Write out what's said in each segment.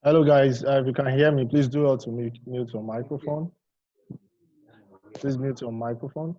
Hello, guys. If you can hear me, please do also mute your microphone. Please mute your microphone.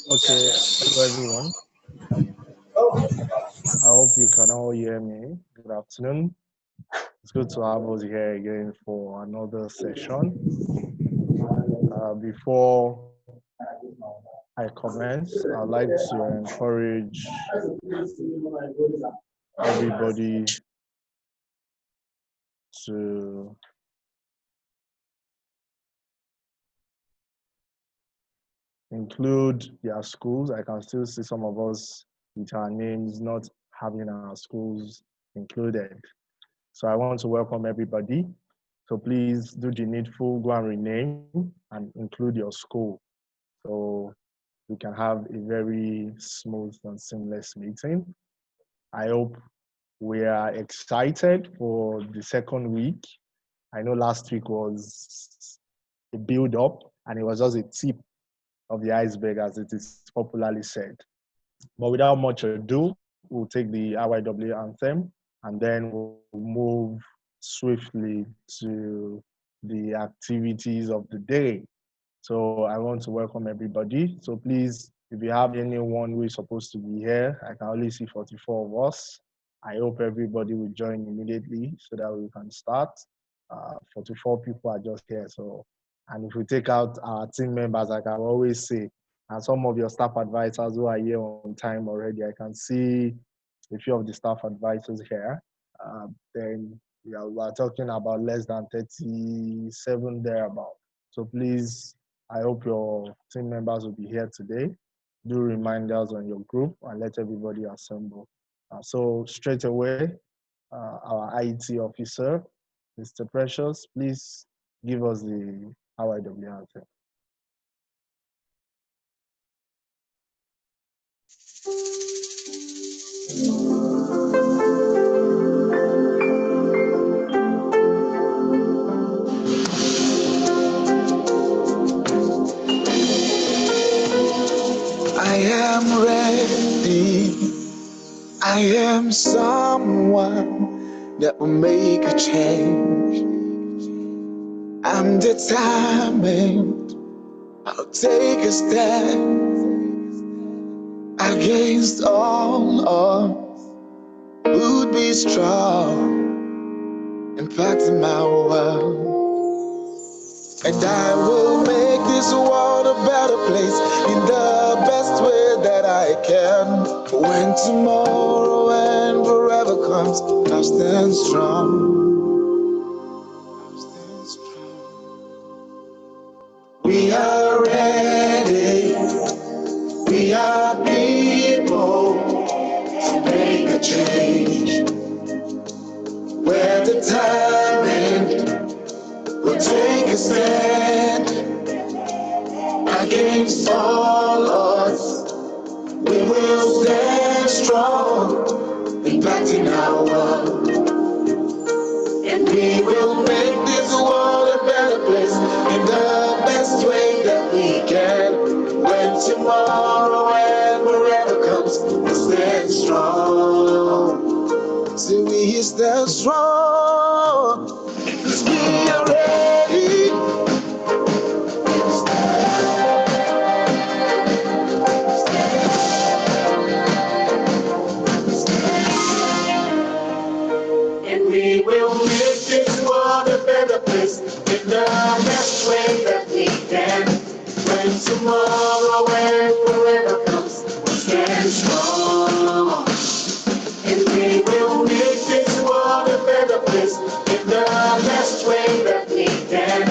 Okay, hello everyone. I hope you can all hear me. Good afternoon. It's good to have us here again for another session. Before I commence, I'd like to encourage everybody to include their schools. I can still see some of us with our names not having our schools included. So I want to welcome everybody. So please do the needful, go and rename and include your school. So we can have a very smooth and seamless meeting. I hope we are excited for the second week. I know last week was a build up and it was just a tip of the iceberg, as it is popularly said. But without much ado, we'll take the IYW anthem and then we'll move swiftly to the activities of the day. So I want to welcome everybody. So please, if you have anyone who is supposed to be here, I can only see 44 of us. I hope everybody will join immediately so that we can start. 44 people are just here. So, and if we take out our team members, like I always say, and some of your staff advisors who are here on time already, I can see a few of the staff advisors here. Then we are talking about less than 37 thereabout. So please, I hope your team members will be here today. Do reminders on your group and let everybody assemble. So straight away, our IT officer, Mr. Precious, please give us the IYW answer. I am ready. I am someone that will make a change. I'm determined. I'll take a stand against all odds. Would be strong, impacting my world. And I will make this world a better place in the best way that I can. For when tomorrow and forever comes, I'll stand strong. I'll stand strong. We are ready. We are people to make a change. We're determined. We'll take a stand against all odds. We will stand strong, impacting our world. And we will make this world a better place in the best way that we can. When tomorrow and forever comes, we'll stand strong. So we stand strong, 'cause we are ready. And we will make this world a better place in the best way that we can. When tomorrow and forever comes, we'll stand strong. And we will make this world a better place in the best way that we can.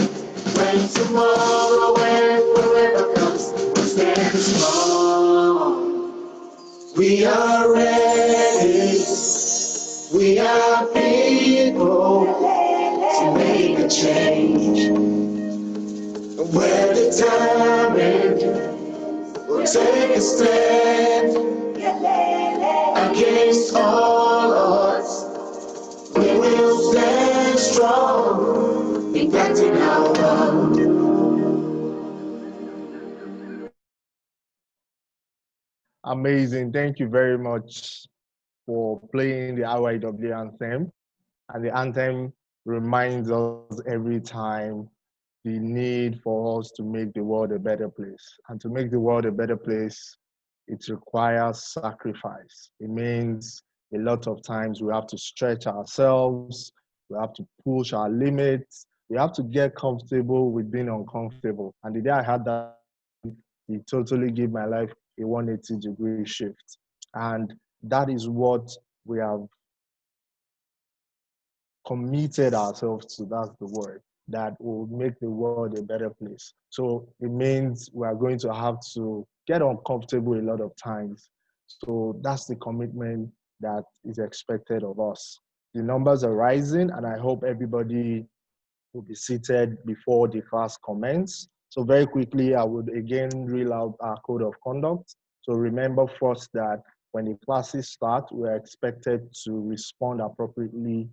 When tomorrow and forever comes, we'll stand strong. We are ready. We are people to make a change. We're determined. We'll take a stand against all odds. We will stand strong, impacting our world. Amazing. Thank you very much for playing the IYW anthem. And the anthem reminds us every time the need for us to make the world a better place. And to make the world a better place, it requires sacrifice. It means a lot of times we have to stretch ourselves, we have to push our limits, we have to get comfortable with being uncomfortable. And the day I had that, it totally gave my life a 180-degree shift. And that is what we have committed ourselves to. That's the word that will make the world a better place. So it means we are going to have to get uncomfortable a lot of times. So that's the commitment that is expected of us. The numbers are rising, and I hope everybody will be seated before the class commence. So very quickly, I would again reel out our code of conduct. So remember first that when the classes start, we're expected to respond appropriately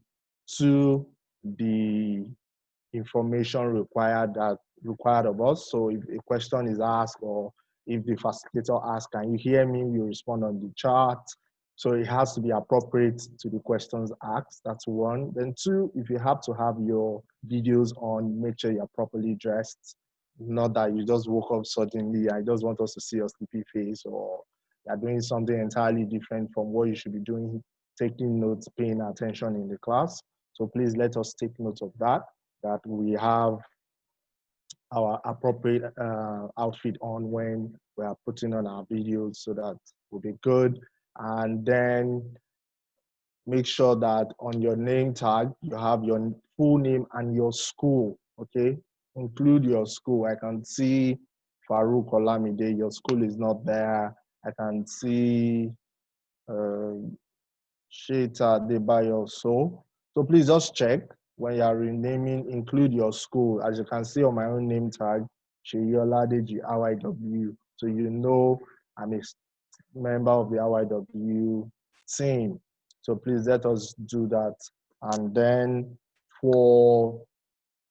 to the information required of us. So if a question is asked or if the facilitator asks, can you hear me? You respond on the chat. So it has to be appropriate to the questions asked. That's one. Then two, if you have to have your videos on, make sure you're properly dressed. Not that you just woke up suddenly. I just want us to see your sleepy face, or you're doing something entirely different from what you should be doing, taking notes, paying attention in the class. So please let us take note of that, that we have our appropriate outfit on when we are putting on our videos, so that will be good. And then make sure that on your name tag, you have your full name and your school, okay? Include your school. I can see Farouk Olamide, your school is not there. I can see uh, Sheta Debayo. So please just check when you are renaming, include your school. As you can see on my own name tag, Sheyola Deji RYW. So you know I'm a member of the RYW team. So please let us do that. And then for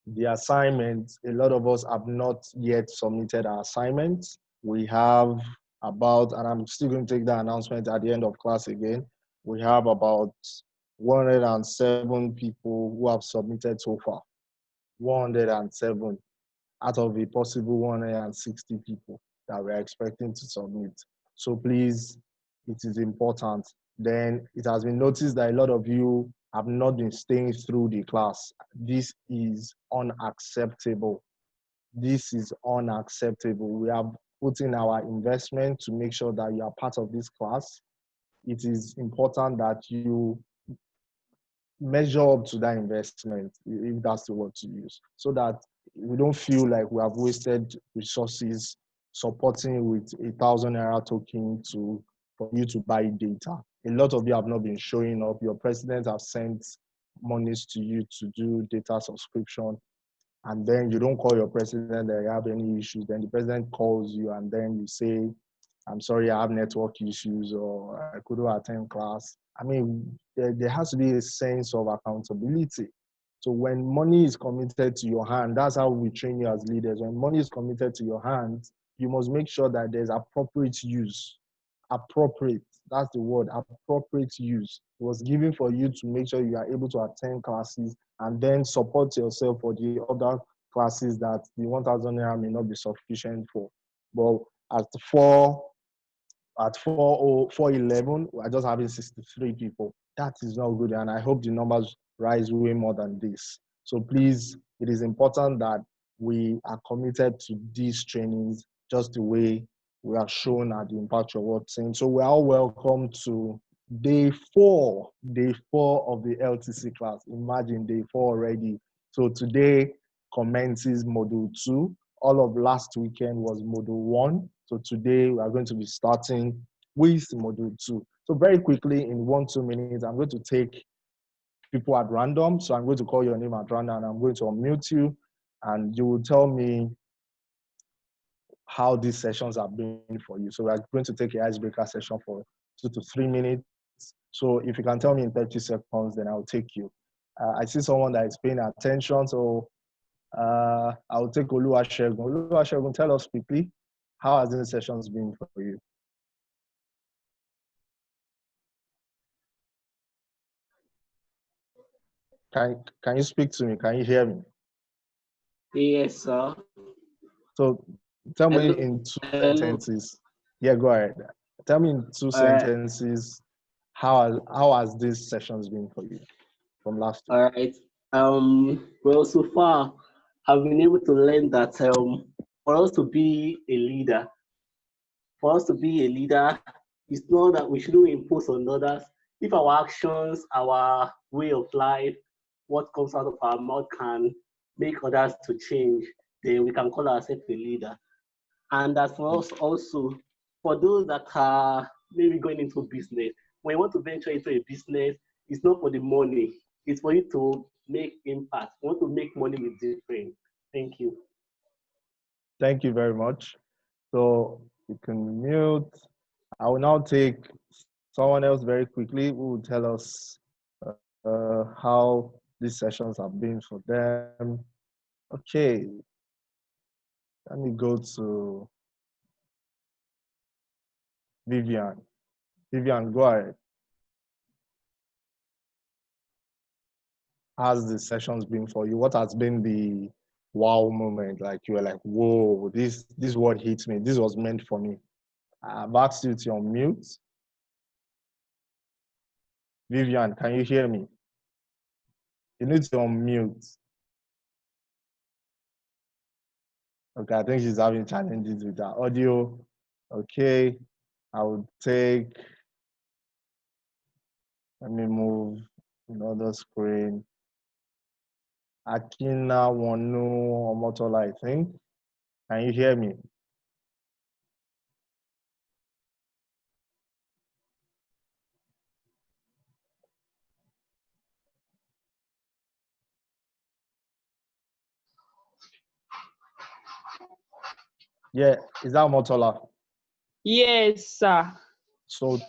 the assignments, a lot of us have not yet submitted our assignments. We have about, and I'm still going to take the announcement at the end of class again, we have about 107 people who have submitted so far. 107 out of a possible 160 people that we're expecting to submit. So please, it is important. Then it has been noticed that a lot of you have not been staying through the class. This is unacceptable. This is unacceptable. We have put in our investment to make sure that you are part of this class. It is important that you measure up to that investment, if that's the word to use, so that we don't feel like we have wasted resources supporting with 1,000 naira token for you to buy data. A lot of you have not been showing up. Your president have sent monies to you to do data subscription, and then you don't call your president that you have any issues. Then the president calls you, and then you say, I'm sorry, I have network issues, or I couldn't attend class. I mean, there has to be a sense of accountability. So when money is committed to your hand, that's how we train you as leaders. When money is committed to your hands, you must make sure that there's appropriate use. Appropriate, that's the word, appropriate use. It was given for you to make sure you are able to attend classes and then support yourself for the other classes that the 1,000 naira may not be sufficient for. But at 4:11, we're just having 63 people. That is not good, and I hope the numbers rise way more than this. So please, it is important that we are committed to these trainings just the way we are shown at the Impact Your World team. So we're all welcome to day four of the LTC class. Imagine day 4 already. So today commences module 2. All of last weekend was module 1. So today we are going to be starting with module 2. So very quickly, in 1-2 minutes, I'm going to take people at random. So I'm going to call your name at random, and I'm going to unmute you, and you will tell me how these sessions have been for you. So we're going to take an icebreaker session for 2 to 3 minutes. So if you can tell me in 30 seconds, then I'll take you. I see someone that is paying attention, so I'll take Oluwasegun. Oluwasegun, tell us quickly, how has the sessions been for you? Can you speak to me? Can you hear me? Yes, sir. So tell me Hello. in two Hello. sentences. Yeah, go ahead. Tell me in two sentences how has these sessions been for you from last week? All right. Well, so far, I've been able to learn that for us to be a leader, it's not that we shouldn't impose on others. If our actions, our way of life, what comes out of our mouth can make others to change, then we can call ourselves a leader. And as for us also, for those that are maybe going into business, when you want to venture into a business, it's not for the money, it's for you to make impact. You want to make money with different. Thank you. Thank you very much. So you can mute. I will now take someone else very quickly who will tell us how these sessions have been for them. Okay, let me go to Vivian. Vivian, go ahead. How's the sessions been for you? What has been the wow moment? Like you were like, whoa, this word hits me. This was meant for me. I've asked you to unmute. Vivian, can you hear me? You need to unmute. Okay, I think she's having challenges with her audio. Okay, I will take, let me move another screen. Akina Wanu Omotola, I think. Can you hear me? Yeah, is that Omotola? Yes, sir. So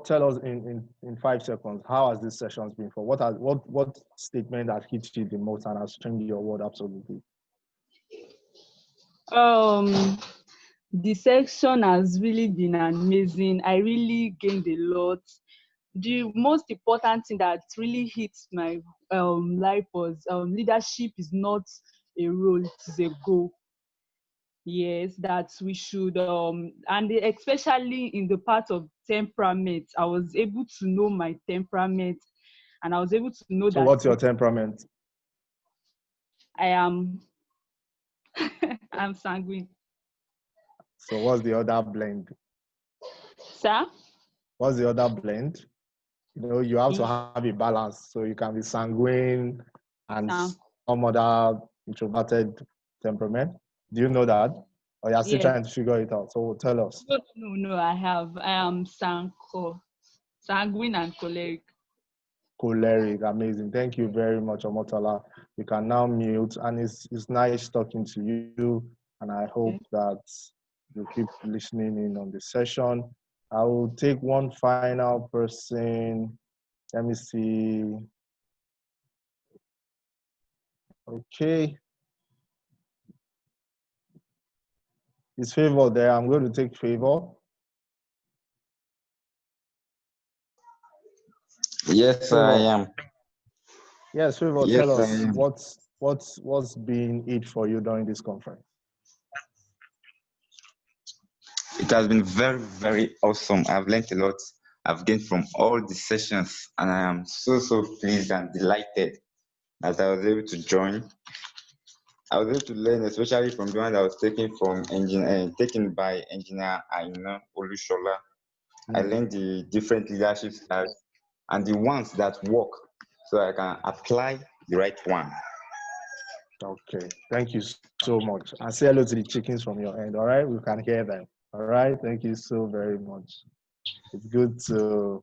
tell us in 5 seconds, how has this sessions been for? What statement has hit you the most and has changed your world absolutely? The section has really been amazing. I really gained a lot. The most important thing that really hits my life was leadership is not a role, it is a goal. Yes, that we should and especially in the part of temperament, I was able to know my temperament, and I was able to know So that what's your temperament? I am I'm sanguine. So what's the other blend? Sir? What's the other blend? You know, you have to have a balance. So you can be sanguine and some other introverted temperament. Do you know that? Or you're still trying to figure it out? So tell us. No, I am sanguine and choleric. Choleric, amazing. Thank you very much, Omotala. You can now mute, and it's nice talking to you. And I hope that you keep listening in on the session. I will take one final person. Let me see. Okay. Is Favor there? I'm going to take Favor. Yes, Favor. I am. Yes, Favor, yes, tell us what's been it for you during this conference? It has been very, very awesome. I've learned a lot. I've gained from all the sessions, and I am so pleased and delighted that I was able to join. I was able to learn, especially from the one that was taken by engineer Aina Olushola. I learned the different leadership styles and the ones that work, so I can apply the right one. Okay, thank you so much. And say hello to the chickens from your end, all right? We can hear them. All right, thank you so very much. It's good to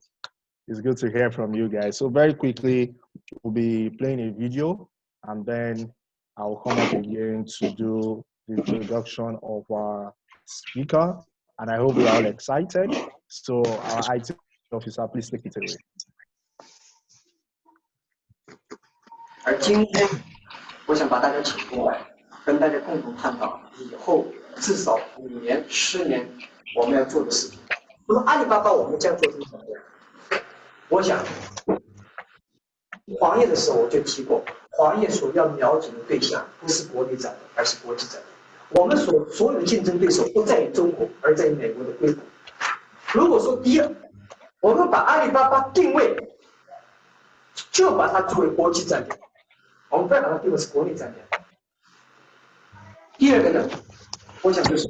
hear from you guys. So very quickly, we'll be playing a video, and then I'll come up again to do the introduction of our speaker. And I hope we are all excited. So our IT officer, please take it away. 而今天，我想把大家请过来，跟大家共同探讨以后至少5年、10年我们要做的事情。那么阿里巴巴我们将做成什么样？我想，创业的时候我就提过，行业所要瞄准的对象不是国内展的，而是国际展的。我们所有的竞争对手不在于中国，而在于美国的硅谷。如果说第一，我们把阿里巴巴定位，就把它作为国际战略，我们不要把它定位是国内战略。第二个呢，我想就是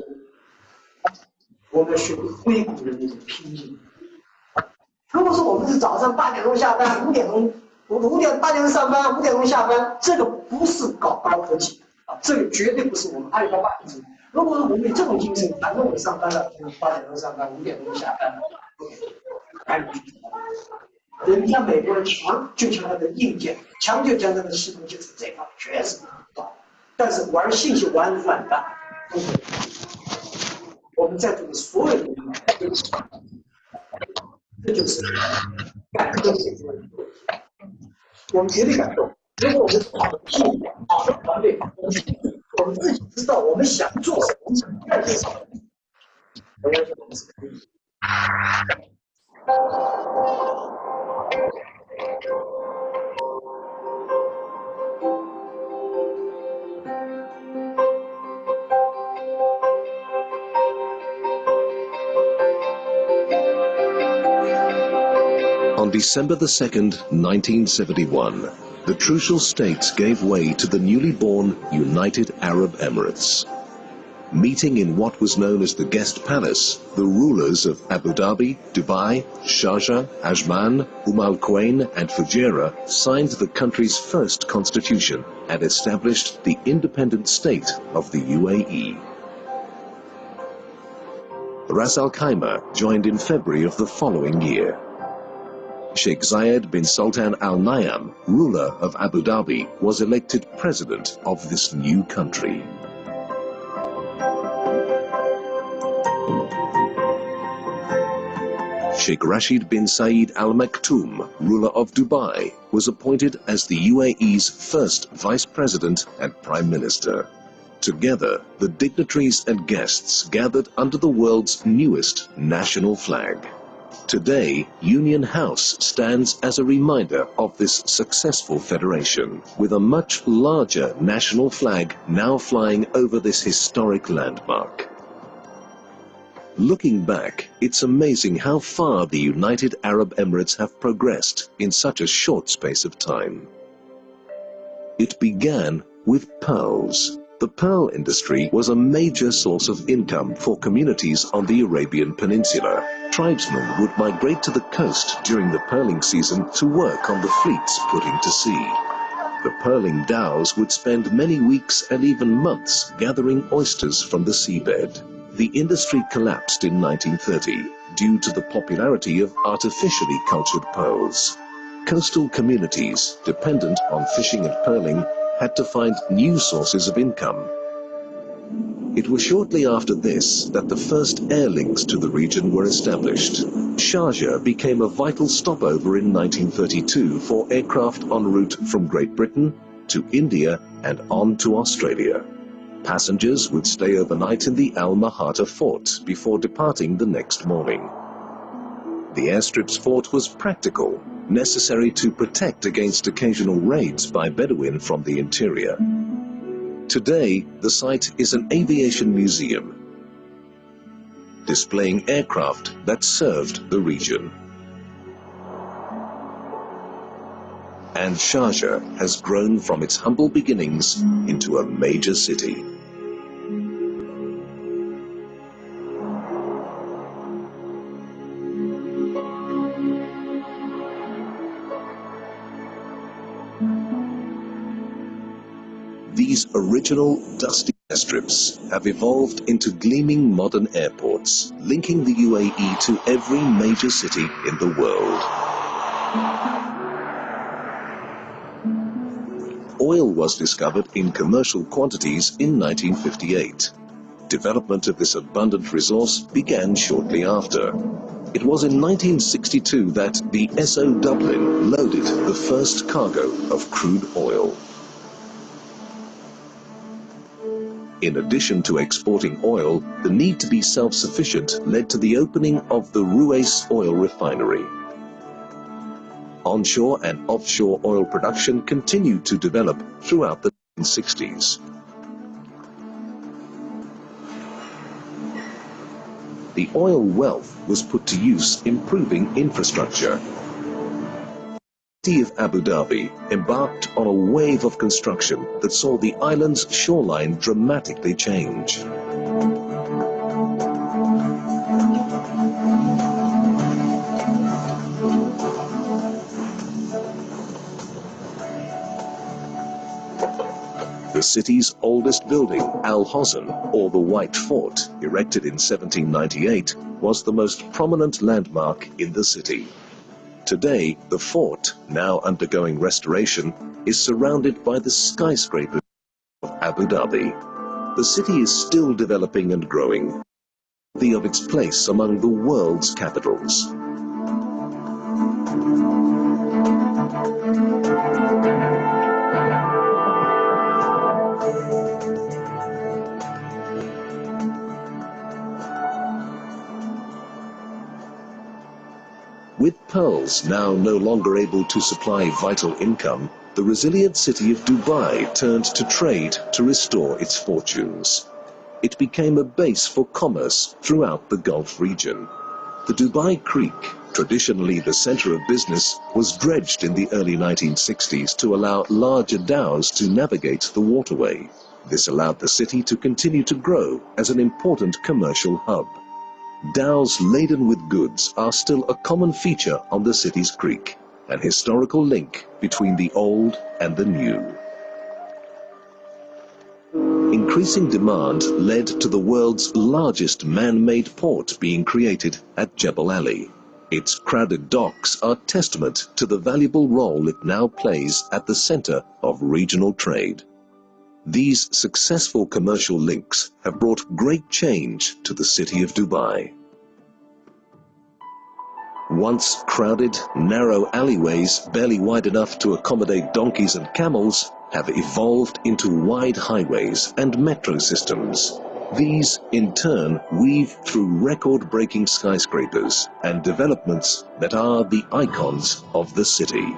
我们要学硅谷人的这个拼劲。如果说我们是早上8点钟下班，8点钟上班，5点钟下班，这个不是搞高科技啊，这个绝对不是我们阿里巴巴的精神。如果说我们有这种精神，反正我上班了，8点钟上班，5点钟下班 ，OK， 赶紧去。人家美国人强就强他的硬件，强就强他的系统建设这一块确实不到，但是玩信息玩反的，我们在座的所有人，这就是感受美国人。我们绝对感受，如果我们是好的系统、好的团队，我们自己知道我们想做什么，我们想干些什么，我相信我们是可以。On December the 2nd, 1971, the Trucial States gave way to the newly born United Arab Emirates. Meeting in what was known as the Guest Palace, the rulers of Abu Dhabi, Dubai, Sharjah, Ajman, Al Quwain and Fujairah signed the country's first constitution and established the independent state of the UAE. Ras Al Khaimah joined in February of the following year. Sheikh Zayed bin Sultan Al Nahyan, ruler of Abu Dhabi, was elected president of this new country. Sheikh Rashid bin Saeed Al Maktoum, ruler of Dubai, was appointed as the UAE's first vice president and prime minister. Together, the dignitaries and guests gathered under the world's newest national flag. Today, Union House stands as a reminder of this successful federation, with a much larger national flag now flying over this historic landmark. Looking back, it's amazing how far the United Arab Emirates have progressed in such a short space of time. It began with pearls. The pearl industry was a major source of income for communities on the Arabian Peninsula. Tribesmen would migrate to the coast during the pearling season to work on the fleets putting to sea. The pearling dhows would spend many weeks and even months gathering oysters from the seabed. The industry collapsed in 1930 due to the popularity of artificially cultured pearls. Coastal communities dependent on fishing and pearling had to find new sources of income. It was shortly after this that the first air links to the region were established. Sharjah became a vital stopover in 1932 for aircraft en route from Great Britain to India and on to Australia. Passengers would stay overnight in the Al Mahata fort before departing the next morning. The airstrip's fort was practical, necessary to protect against occasional raids by Bedouin from the interior. Today, the site is an aviation museum, displaying aircraft that served the region. And Sharjah has grown from its humble beginnings into a major city. These original dusty airstrips have evolved into gleaming modern airports, linking the UAE to every major city in the world. Oil was discovered in commercial quantities in 1958. Development of this abundant resource began shortly after. It was in 1962 that the SO Dublin loaded the first cargo of crude oil. In addition to exporting oil, the need to be self-sufficient led to the opening of the Ruwais oil refinery. Onshore and offshore oil production continued to develop throughout the 1960s. The oil wealth was put to use improving infrastructure. The city of Abu Dhabi embarked on a wave of construction that saw the island's shoreline dramatically change. The city's oldest building, Al Hosn, or the White Fort, erected in 1798, was the most prominent landmark in the city. Today, the fort, now undergoing restoration, is surrounded by the skyscrapers of Abu Dhabi. The city is still developing and growing, worthy of its place among the world's capitals. With pearls now no longer able to supply vital income, the resilient city of Dubai turned to trade to restore its fortunes. It became a base for commerce throughout the Gulf region. The Dubai Creek, traditionally the center of business, was dredged in the early 1960s to allow larger dhows to navigate the waterway. This allowed the city to continue to grow as an important commercial hub. Dhows laden with goods are still a common feature on the city's creek, an historical link between the old and the new. Increasing demand led to the world's largest man-made port being created at Jebel Ali. Its crowded docks are testament to the valuable role it now plays at the center of regional trade. These successful commercial links have brought great change to the city of Dubai. Once crowded, narrow alleyways, barely wide enough to accommodate donkeys and camels, have evolved into wide highways and metro systems. These, in turn, weave through record-breaking skyscrapers and developments that are the icons of the city.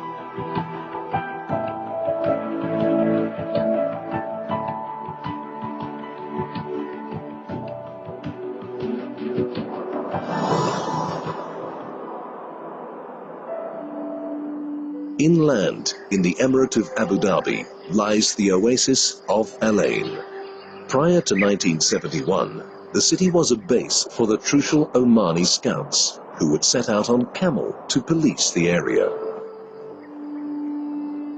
Inland, in the Emirate of Abu Dhabi, lies the oasis of Al Ain. Prior to 1971, the city was a base for the Trucial Omani Scouts, who would set out on camel to police the area.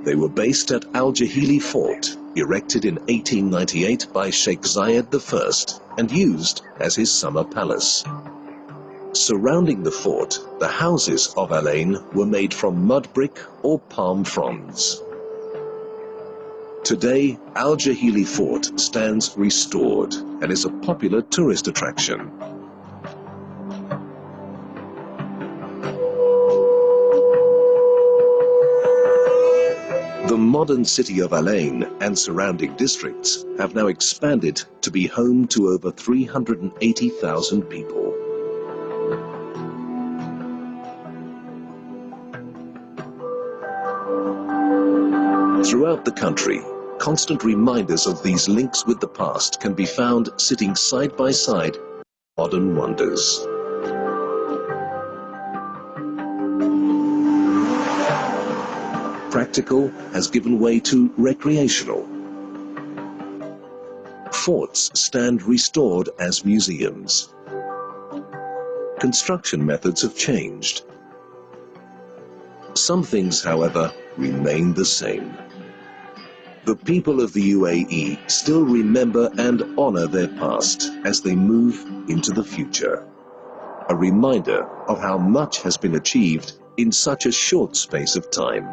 They were based at Al Jahili Fort, erected in 1898 by Sheikh Zayed I and used as his summer palace. Surrounding the fort, the houses of Al Ain were made from mud brick or palm fronds. Today, Al Jahili Fort stands restored and is a popular tourist attraction. The modern city of Al Ain and surrounding districts have now expanded to be home to over 380,000 people. Throughout the country, constant reminders of these links with the past can be found sitting side by side with modern wonders. Practical has given way to recreational. Forts stand restored as museums. Construction methods have changed. Some things, however, remain the same. The people of the UAE still remember and honor their past as they move into the future. A reminder of how much has been achieved in such a short space of time.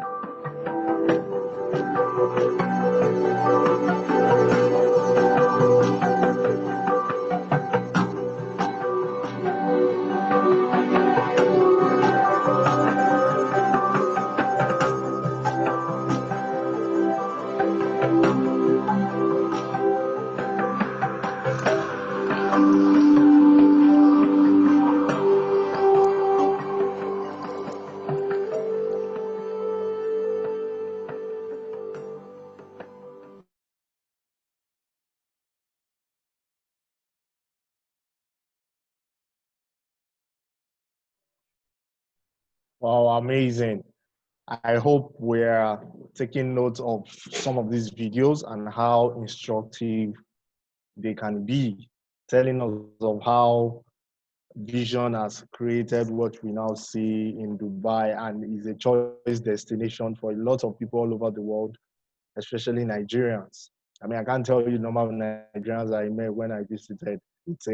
Wow, amazing. I hope we're taking note of some of these videos and how instructive they can be, telling us of how vision has created what we now see in Dubai and is a choice destination for a lot of people all over the world, especially Nigerians. I mean, I can't tell you the number of Nigerians I met when I visited. It's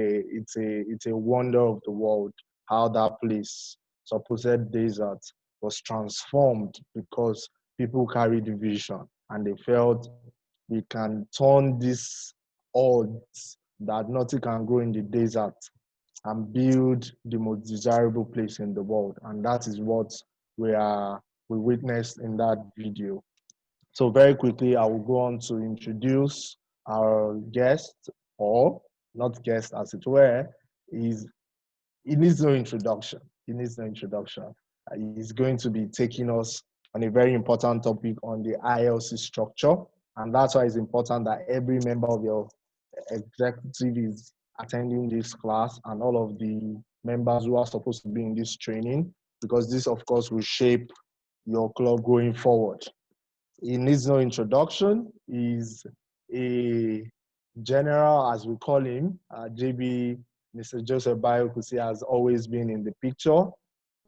a wonder of the world how that place, supposed desert, was transformed because people carried the vision and they felt we can turn this odds that nothing can grow in the desert and build the most desirable place in the world. And that is what we witnessed in that video. So very quickly, I will go on to introduce our guest, or not guest as it were. He needs no introduction. He needs no introduction. He's going to be taking us on a very important topic on the ILC structure. And that's why it's important that every member of your executive is attending this class and all of the members who are supposed to be in this training, because this, of course, will shape your club going forward. He needs no introduction. He's a general, as we call him. JB, Mr. Joseph Baiyekusi, has always been in the picture.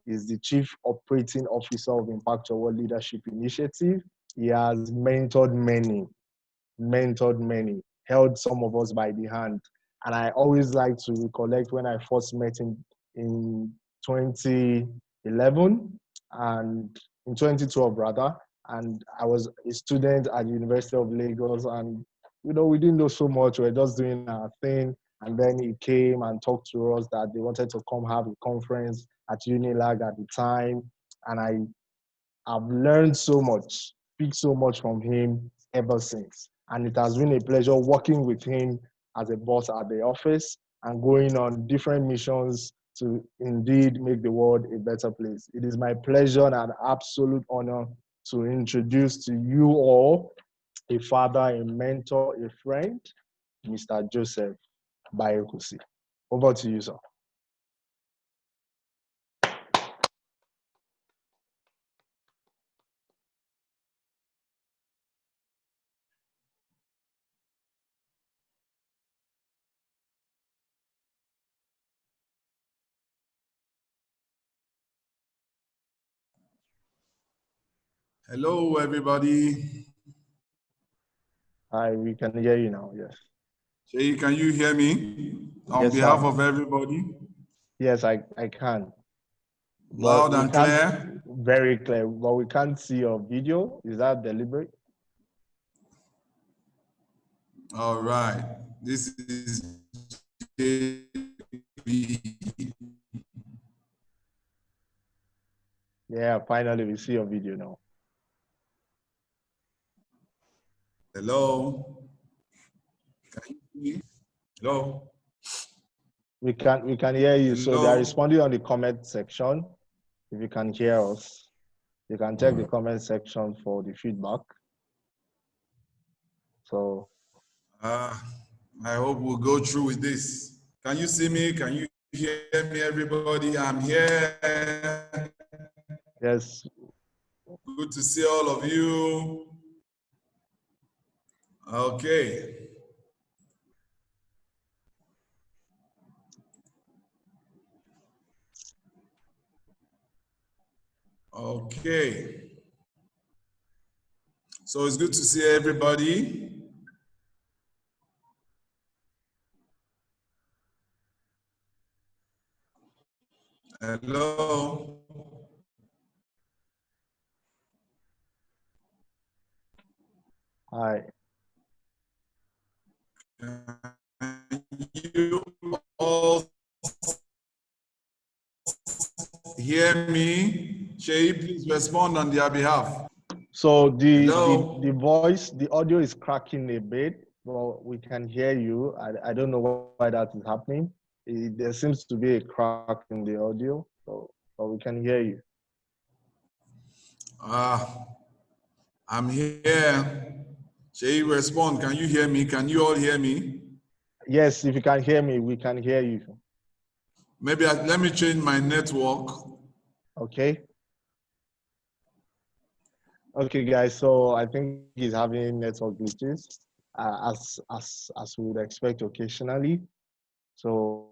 He's the Chief Operating Officer of Impact World Leadership Initiative. He has mentored many, held some of us by the hand. And I always like to recollect when I first met him in 2011 and in 2012 rather, and I was a student at the University of Lagos, and we didn't know so much. We were just doing our thing, and then he came and talked to us that they wanted to come have a conference at Unilag at the time, and I've learned so much, picked so much from him ever since. And it has been a pleasure working with him as a boss at the office and going on different missions to indeed make the world a better place. It is my pleasure and an absolute honor to introduce to you all a father, a mentor, a friend, Mr. Joseph Baiyekusi. Over to you, sir. Hello, everybody. Hi, we can hear you now, yes. Shay, can you hear me? On Yes, behalf sir. of everybody? Yes, I can. Loud and clear? Very clear, but we can't see your video. Is that deliberate? All right. This is JB. Yeah, finally we see your video now. Hello? Can you hear me? Hello? We can hear you. So they are Hello? responding on the comment section. If you can hear us, you can check the comment section for the feedback. So I hope we'll go through with this. Can you see me? Can you hear me, everybody? I'm here. yes, Good to see all of you. Okay. Okay. So it's good to see everybody. Hello. hi. Can you all hear me? Shay, please respond on their behalf. So the Hello? voice, the audio is cracking a bit, but we can hear you. I don't know why that is happening. There seems to be a crack in the audio, but we can hear you. I'm here. Shay, respond. Can you hear me? Can you all hear me? Yes, if you can hear me, we can hear you. Maybe let me change my network. Okay. Okay, guys. So I think he's having network glitches, as we would expect occasionally. So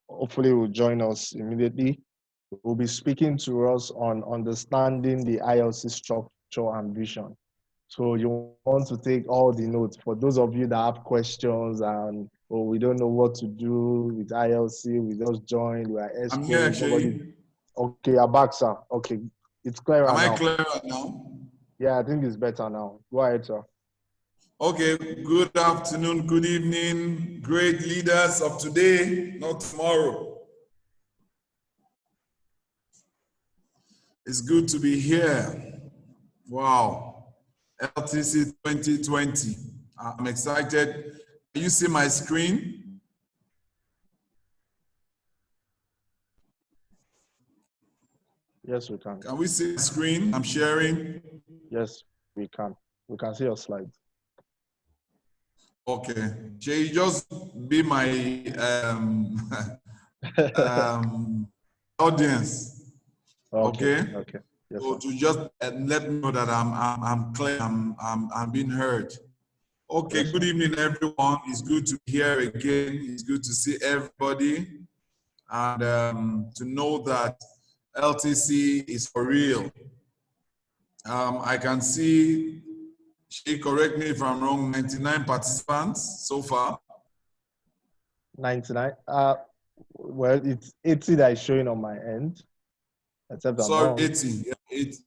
hopefully, will join us immediately. We'll be speaking to us on understanding the ILC structure and vision. So you want to take all the notes for those of you that have questions and we don't know what to do with ILC. We just joined. We are I'm here, exposed. Shay. Okay, Abaksa. Okay, it's clearer Am I now. clear now? Yeah, I think it's better now. Go ahead, sir. Okay, good afternoon, good evening, great leaders of today, not tomorrow. It's good to be here. Wow, LTC 2020. I'm excited. Can you see my screen? Yes, we can. Can we see the screen I'm sharing? Yes, we can. We can see your slides. Okay, Jay, just be my audience. Okay. Okay. Yes, So sir. to just let me know that I'm clear, I'm being heard. Okay, Yes, good sir. evening, everyone. It's good to be here again. It's good to see everybody and to know that LTC is for real. I can see, she correct me if I'm wrong, 99 participants so far. 99. Well, it's 80 that is showing on my end. Except I'm Sorry, wrong. 80. Yeah,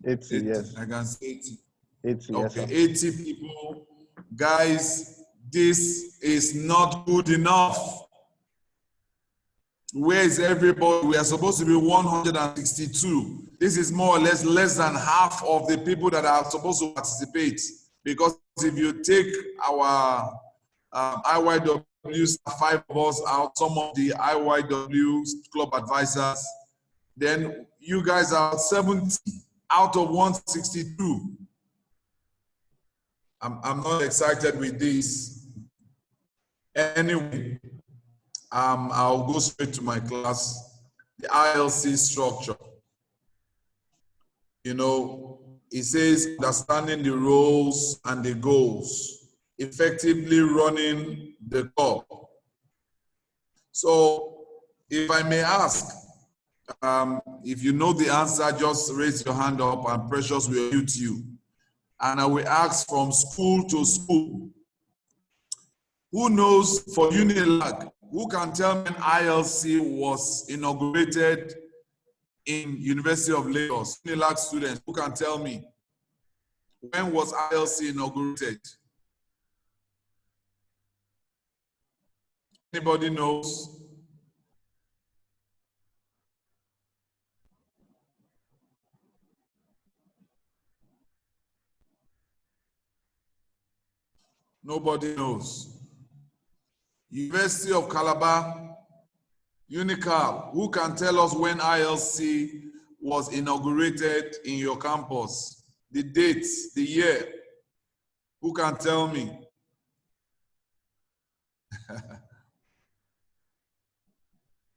80. Yes. I can see 80. 80, yes, Okay, sir. 80 people. Guys, this is not good enough. Where is everybody? We are supposed to be 162. This is more or less than half of the people that are supposed to participate. Because if you take our IYWs, 5 of us out, some of the IYW club advisors, then you guys are 70 out of 162. I'm not excited with this. Anyway, I'll go straight to my class. The ILC structure. You know, it says understanding the roles and the goals, effectively running the club. So, if I may ask, if you know the answer, just raise your hand up and Precious will mute you. And I will ask from school to school. Who knows for Unilag? Who can tell me when ILC was inaugurated in University of Lagos? Unilag students, who can tell me? When was ILC inaugurated? Anybody knows? Nobody knows. University of Calabar, Unical, who can tell us when ILC was inaugurated in your campus? The dates, the year. Who can tell me?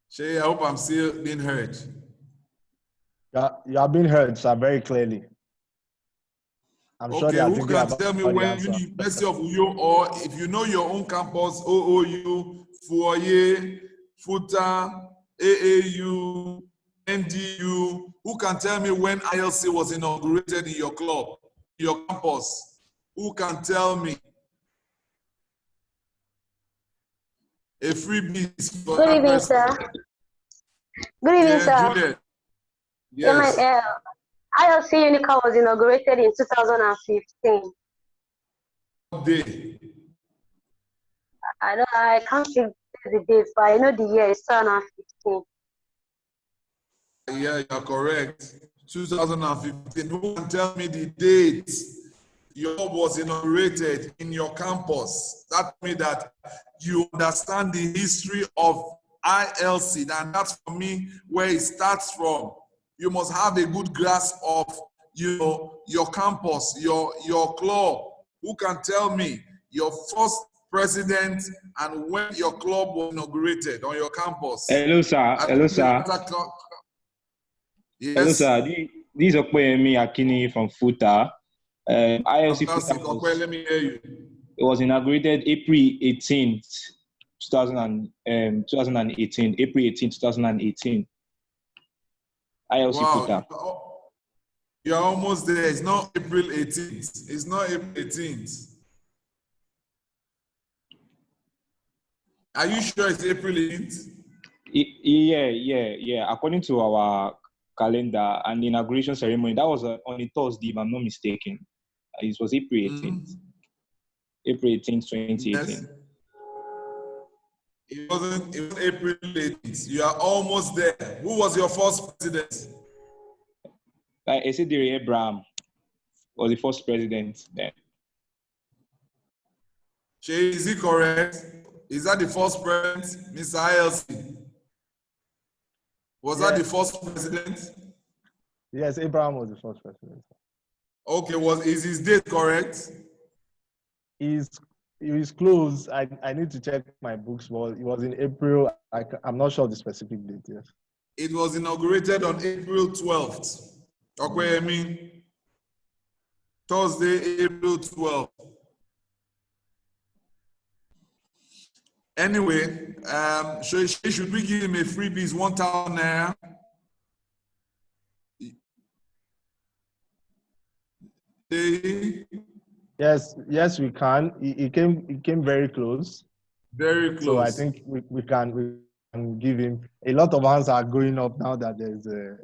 Shay, I hope I'm still being heard. Yeah, you are being heard, sir, very clearly. I'm sure they Okay, are who thinking can about tell me the when answer. University of Uyo, or if you know your own campus, OOU, Foyer, Futa, AAU, NDU, who can tell me when ILC was inaugurated in your club, your campus? Who can tell me? A freebie for Good that evening, person. sir. Good evening, Yeah, sir. Juliet. Yes. Yes. ILC Unica was inaugurated in 2015. What day? I can't see the date, but I know the year is 2015. Yeah, you're correct. 2015. Who can tell me the date your club was inaugurated in your campus? That means that you understand the history of ILC, and that's for me where it starts from. You must have a good grasp of your campus, your club. Who can tell me your first president and when your club was inaugurated on your campus? Hello, sir. Hello, sir. Yes. Hello, sir. This is Okpeyemi Akini from Futa. ILC Fantastic. Okay, let me hear you. it was inaugurated April 18th, 2018. April 18th, 2018. ILC Wow, you're almost there. It's not April 18th. It's not April 18th. Are you sure it's April 18th? Yeah. According to our calendar and the inauguration ceremony, that was on a Thursday, if I'm not mistaken. It was April 18th. April 18th, 2018. Yes. It wasn't April 18th. You are almost there. Who was your first president? Esidiri Abraham was the first president then. Shay, is it correct? Is that the first president, Mr. ILC? Was that the first president? Yes, Abraham was the first president. Okay, is his date correct? It is close. I need to check my books. Well, it was in April. I'm not sure of the specific date. Yes. It was inaugurated on April 12th. Okay, I mean Thursday, April 12th. Anyway, should we give him a freebies 1,000 naira? Yes, we can. It came very close. Very close. So I think we can give him. A lot of hands are going up now that there's a.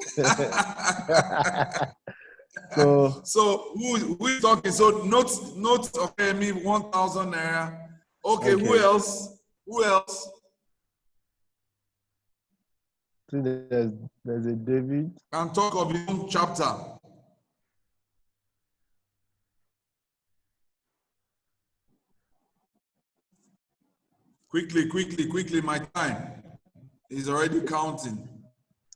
So who is talking? So note. Okay, me 1,000 naira. Okay, who else? Who else? See, there's a David. And talk of his own chapter. Quickly, my time is already counting.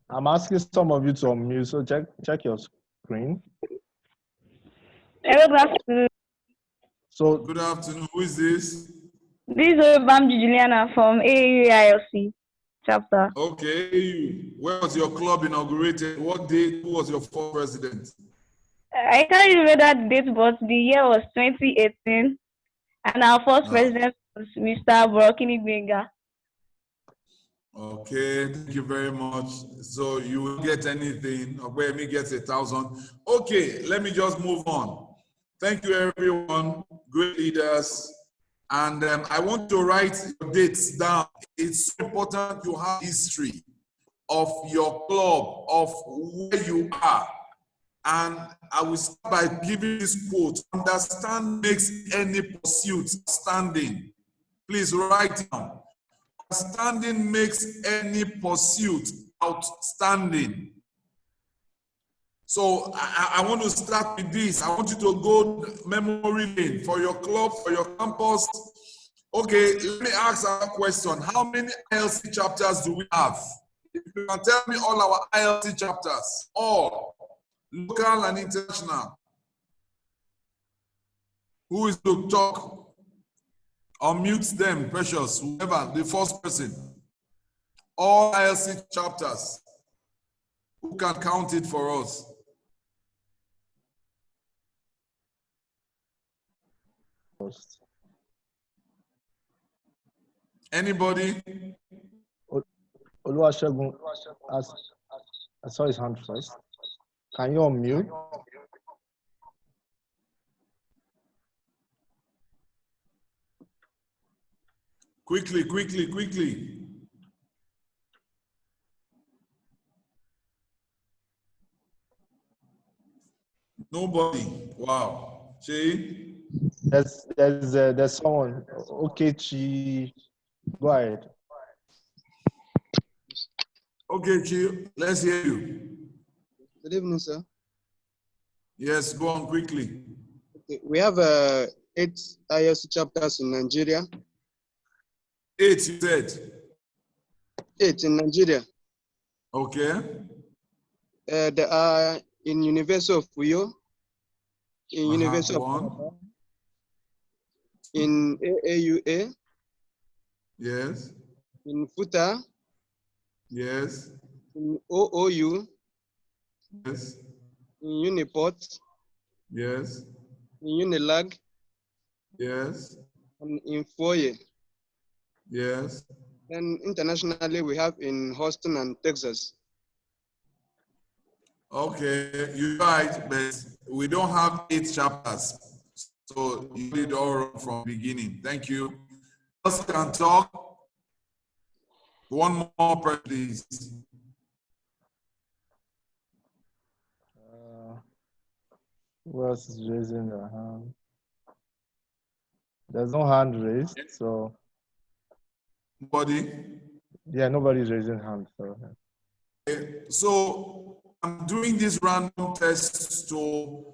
I'm asking some of you to unmute, so check your screen. Hello, good afternoon. So good afternoon. Who is this? This is Bamji Juliana from ILC chapter. Okay. Where was your club inaugurated? What date? Who was your first president? I can't remember that date, but the year was 2018, and our first president was Mr. Borokini Benga. Okay, thank you very much. So you will get anything. Obeyemi gets 1,000. Okay, let me just move on. Thank you, everyone. Great leaders. And I want to write your dates down. It's so important you have history of your club, of where you are. And I will start by giving this quote. Understand makes any pursuit standing. Please write down. Understanding makes any pursuit outstanding. So I want to start with this. I want you to go memory lane for your club, for your campus. Okay, let me ask a question. How many ILC chapters do we have? If you can tell me all our ILC chapters, all, local and international. Who is to talk? Unmute them, precious, whoever, the first person. All ILC chapters. Who can count it for us? Anybody? Oluwasegun, I saw his hand first. Can you unmute? Quickly. Nobody. Wow. Shay? There's someone. Okay, Chi. Go ahead. Okay, Chi. Let's hear you. Good evening, sir. Yes, go on quickly. Okay. We have 8 ILC chapters in Nigeria. 8, you said? 8 in Nigeria. Okay. They are in University of Uyo, in University of Calabar, in AAUA. Yes. In Futa. Yes. In OOU. Yes. In Uniport. Yes. in Unilag, Yes. and in Foye. Yes. Then internationally, we have in Houston and Texas. Okay, you're right, but we don't have 8 chapters. So you did all wrong from beginning. Thank you. Else can talk. One more, please. Who else is raising their hand? There's no hand raised, so. Nobody? Yeah, nobody's raising hand. So. Okay, so I'm doing these random tests to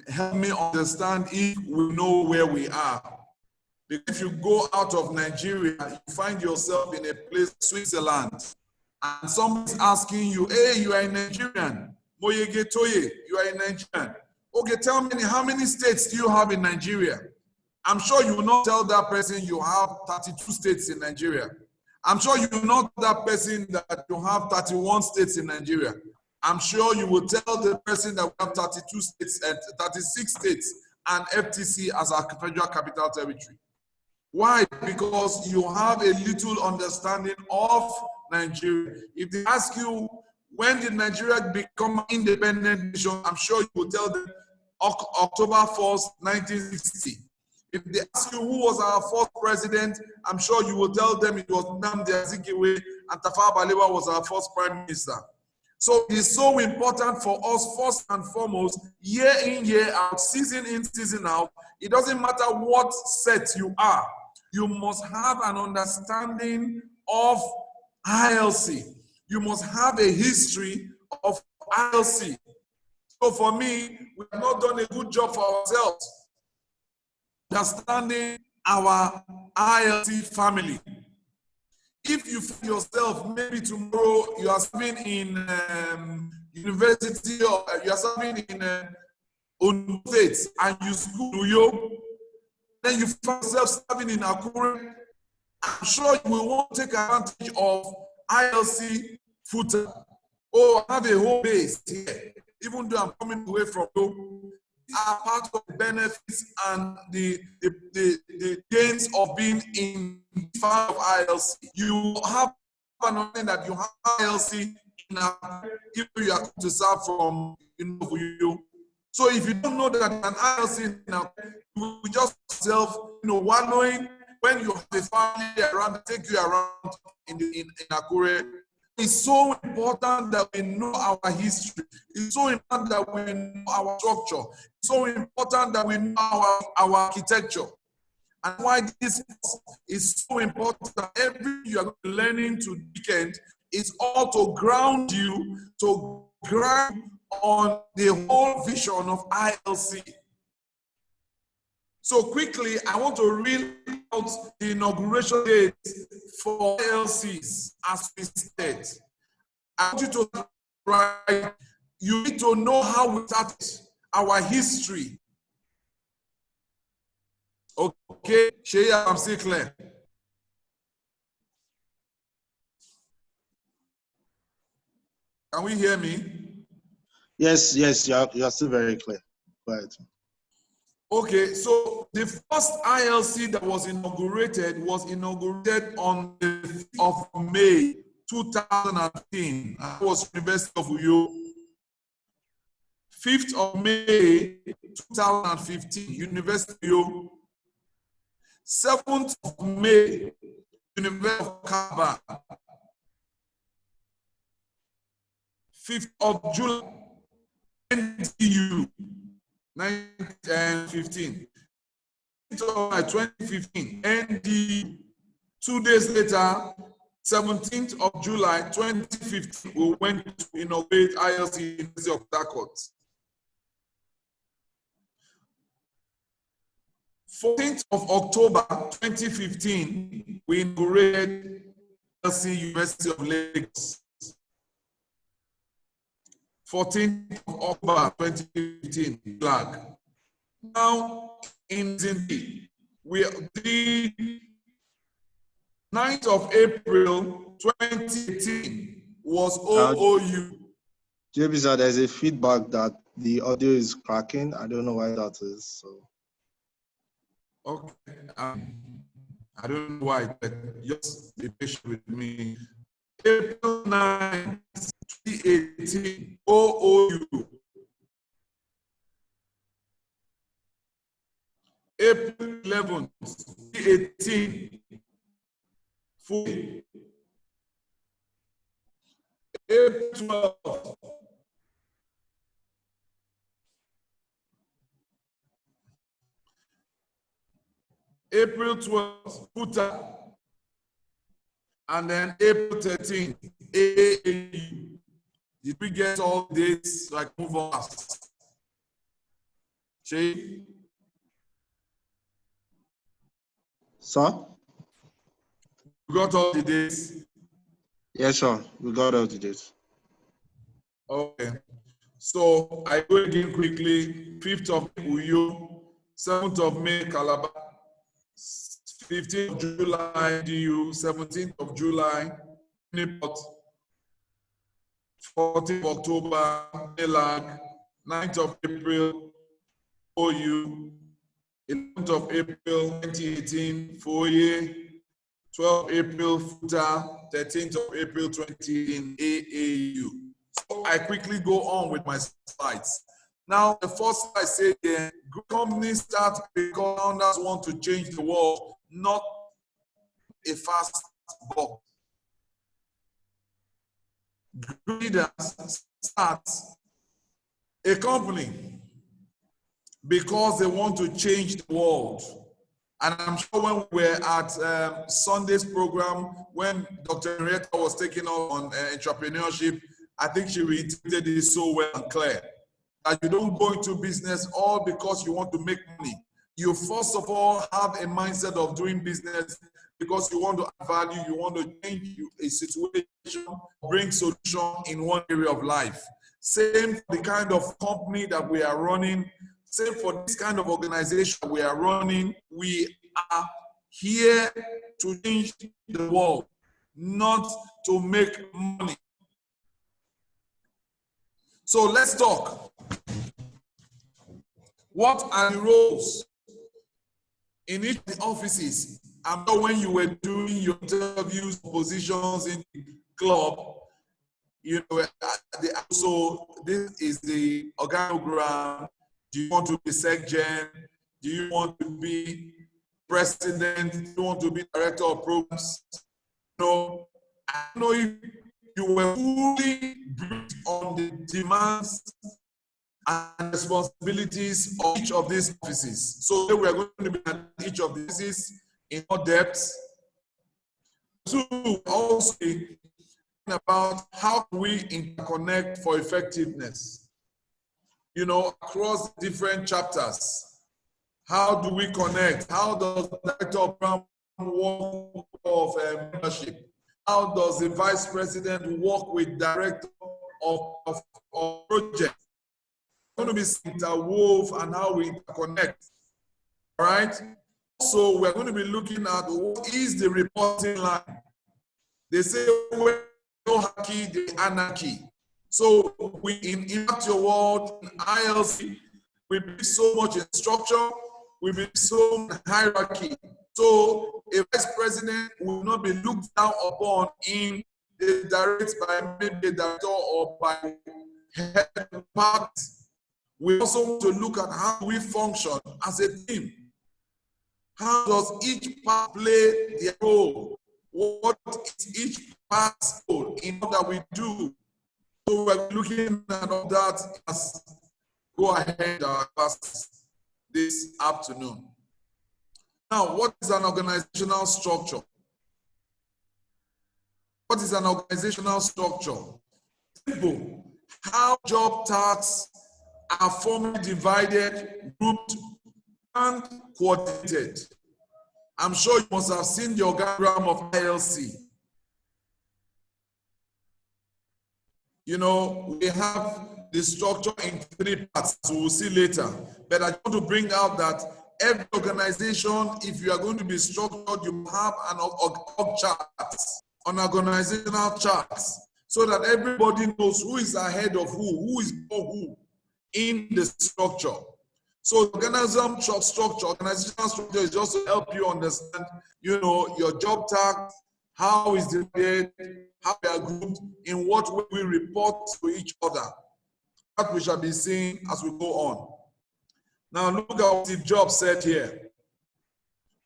help me understand if we know where we are. Because if you go out of Nigeria, you find yourself in a place, Switzerland, and someone's asking you, hey, you are a Nigerian. Moyege Toye, you are a Nigerian. Okay, tell me, how many states do you have in Nigeria? I'm sure you will not tell that person you have 32 states in Nigeria. I'm sure you will not tell that person that you have 31 states in Nigeria. I'm sure you will tell the person that we have 32 states and 36 states and FTC as our federal capital territory. Why? Because you have a little understanding of Nigeria. If they ask you, when did Nigeria become an independent nation, I'm sure you will tell them October 1st, 1960. If they ask you who was our first president, I'm sure you will tell them it was Nnamdi Azikiwe and Tafawa Balewa was our first prime minister. So it is so important for us, first and foremost, year in, year out, season in, season out. It doesn't matter what set you are. You must have an understanding of ILC. You must have a history of ILC. So for me, we have not done a good job for ourselves understanding our ILC family. If you find yourself, maybe tomorrow you are serving in university or you are serving in Ondo State and you school Uyo, then you find yourself serving in Akure, I'm sure you will want to take advantage of ILC footer. Oh, I have a home base here, even though I'm coming away from home. Are part of the benefits and the gains of being in part of ILC. You have an understanding that you have ILC in if you are to serve from you. So if you don't know that an ILC now, you will just self wallowing when you have a family around, take you around in Akure. It's so important that we know our history. It's so important that we know our structure. It's so important that we know our architecture. And why this is so important that everything you are learning to weekend is all to ground you, to ground on the whole vision of ILC. So quickly, I want to read out the inauguration date for ILCs as we said. I want you to write, you need to know how we started, our history. Okay, Shea, I'm still clear. Can we hear me? Yes, you're still very clear. Go ahead. Okay, so the first ILC that was inaugurated on the 5th of May 2015. That was University of Uyo. 5th of May 2015, University of Uyo. 7th of May, University of Kaba. 5th of July, NTU. 2015. 2015, ND. 2 days later, 17th of July 2015, we went to inaugurate ILC University of Dakot. 14th of October 2015, we inaugurated ILC University of Lagos. 14th of October 2015, flag. Now, in Zindi, the 9th of April 2018 was OOU. JB sir, there's a feedback that the audio is cracking. I don't know why that is. So. Okay. I don't know why, but just be patient with me. April 9, 2018, OOU. April 11, 2018, fully. April 12, April 12th, Futa, and then April 13th, AAU. Did we get all dates so I can move on? Shay? Sir? We got all the dates? Yes, sir. We got all the dates. Okay. So I go again quickly. 5th of Uyo, 7th of May, Calabar, 15th of July, DU, 17th of July, Nipot, 14th of October, Nelag, 9th of April, OU, 11th of April 2018, Foye, 12th April, Futa, 13th of April 2018, AAU. So I quickly go on with my slides. Now, the first slide says here, companies start because founders want to change the world, not a fast buck. Leaders start a company because they want to change the world. And I'm sure when we were at Sunday's program, when Dr. Henrietta was taking on entrepreneurship, I think she reiterated it so well and clear. That you don't go into business all because you want to make money. You first of all have a mindset of doing business because you want to add value, you want to change a situation, bring solution in one area of life. Same for the kind of company that we are running. Same for this kind of organization we are running. We are here to change the world, not to make money. So let's talk. What are the roles in each of the offices? I'm sure when you were doing your interviews, positions in the club, you know, so this is the organogram. Do you want to be SecGen? Do you want to be president? Do you want to be director of programs? No, I don't know if you were fully briefed on the demands and responsibilities of each of these offices. So we are going to be at each of these offices in more depth. Two, also about how we interconnect for effectiveness. You know, across different chapters. How do we connect? How does the director of program work of membership? How does the vice president work with director of project? Going to be interwove and how we interconnect. All right. So we're going to be looking at what is the reporting line. They say when no hierarchy, the anarchy. So we in Impact Your World, in ILC, we believe so much in structure, we believe so much in hierarchy. So a vice president will not be looked down upon in the direct by maybe a director or by head part. We also want to look at how we function as a team. How does each part play their role? What is each part's role in all that we do? So we're looking at all that as go ahead our class this afternoon. Now, what is an organizational structure? What is an organizational structure? Simple. How job tasks are formally divided, grouped, and coordinated. I'm sure you must have seen the organogram of ILC. You know, we have the structure in 3 parts, so we'll see later. But I want to bring out that every organization, if you are going to be structured, you have an org chart, an organizational chart. so that everybody knows who is ahead of who is for who in the structure. So organizational structure is just to help you understand, you know, your job task, how is divided, how we are grouped, in what way we report to each other. That we shall be seeing as we go on. Now look at what Steve Jobs said here.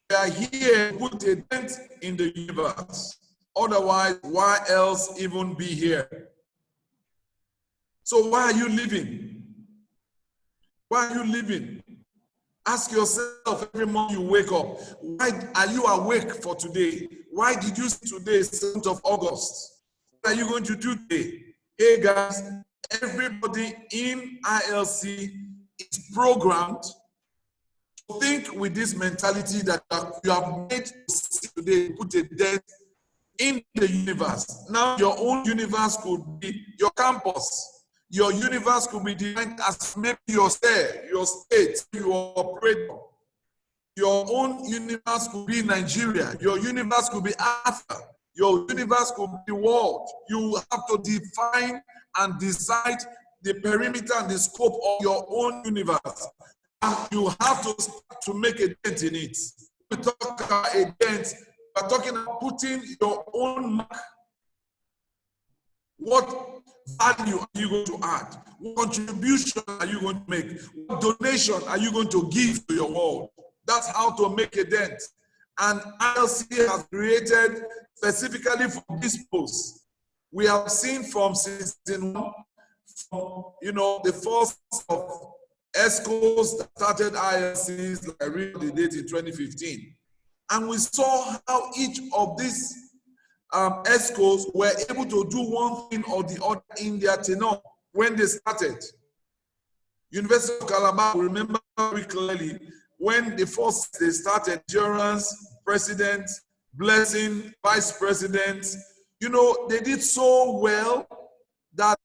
We are here to put a dent in the universe. Otherwise, why else even be here? So why are you living? Why are you living? Ask yourself every morning you wake up, why are you awake for today? Why did you see today, 7th of August? What are you going to do today? Hey guys, everybody in ILC is programmed to think with this mentality that you have made today, put a dent in the universe. Now your own universe could be your campus. Your universe could be defined as maybe your state, you operate on. Your own universe could be Nigeria. Your universe could be Africa. Your universe could be the world. You have to define and decide the perimeter and the scope of your own universe. And you have to make a dent in it. We talk about a dent, we're talking about putting your own mark. What value are you going to add? What contribution are you going to make? What donation are you going to give to your world? That's how to make a dent. And ILC has created specifically for this post. We have seen from season 1, from, you know, the first of ESCOs that started ILCs, like I read the date in 2015. And we saw how each of these ESCOs were able to do one thing or the other in their tenure when they started. University of Calabar, we remember very clearly when they started, endurance, president, blessing, vice president, you know, they did so well that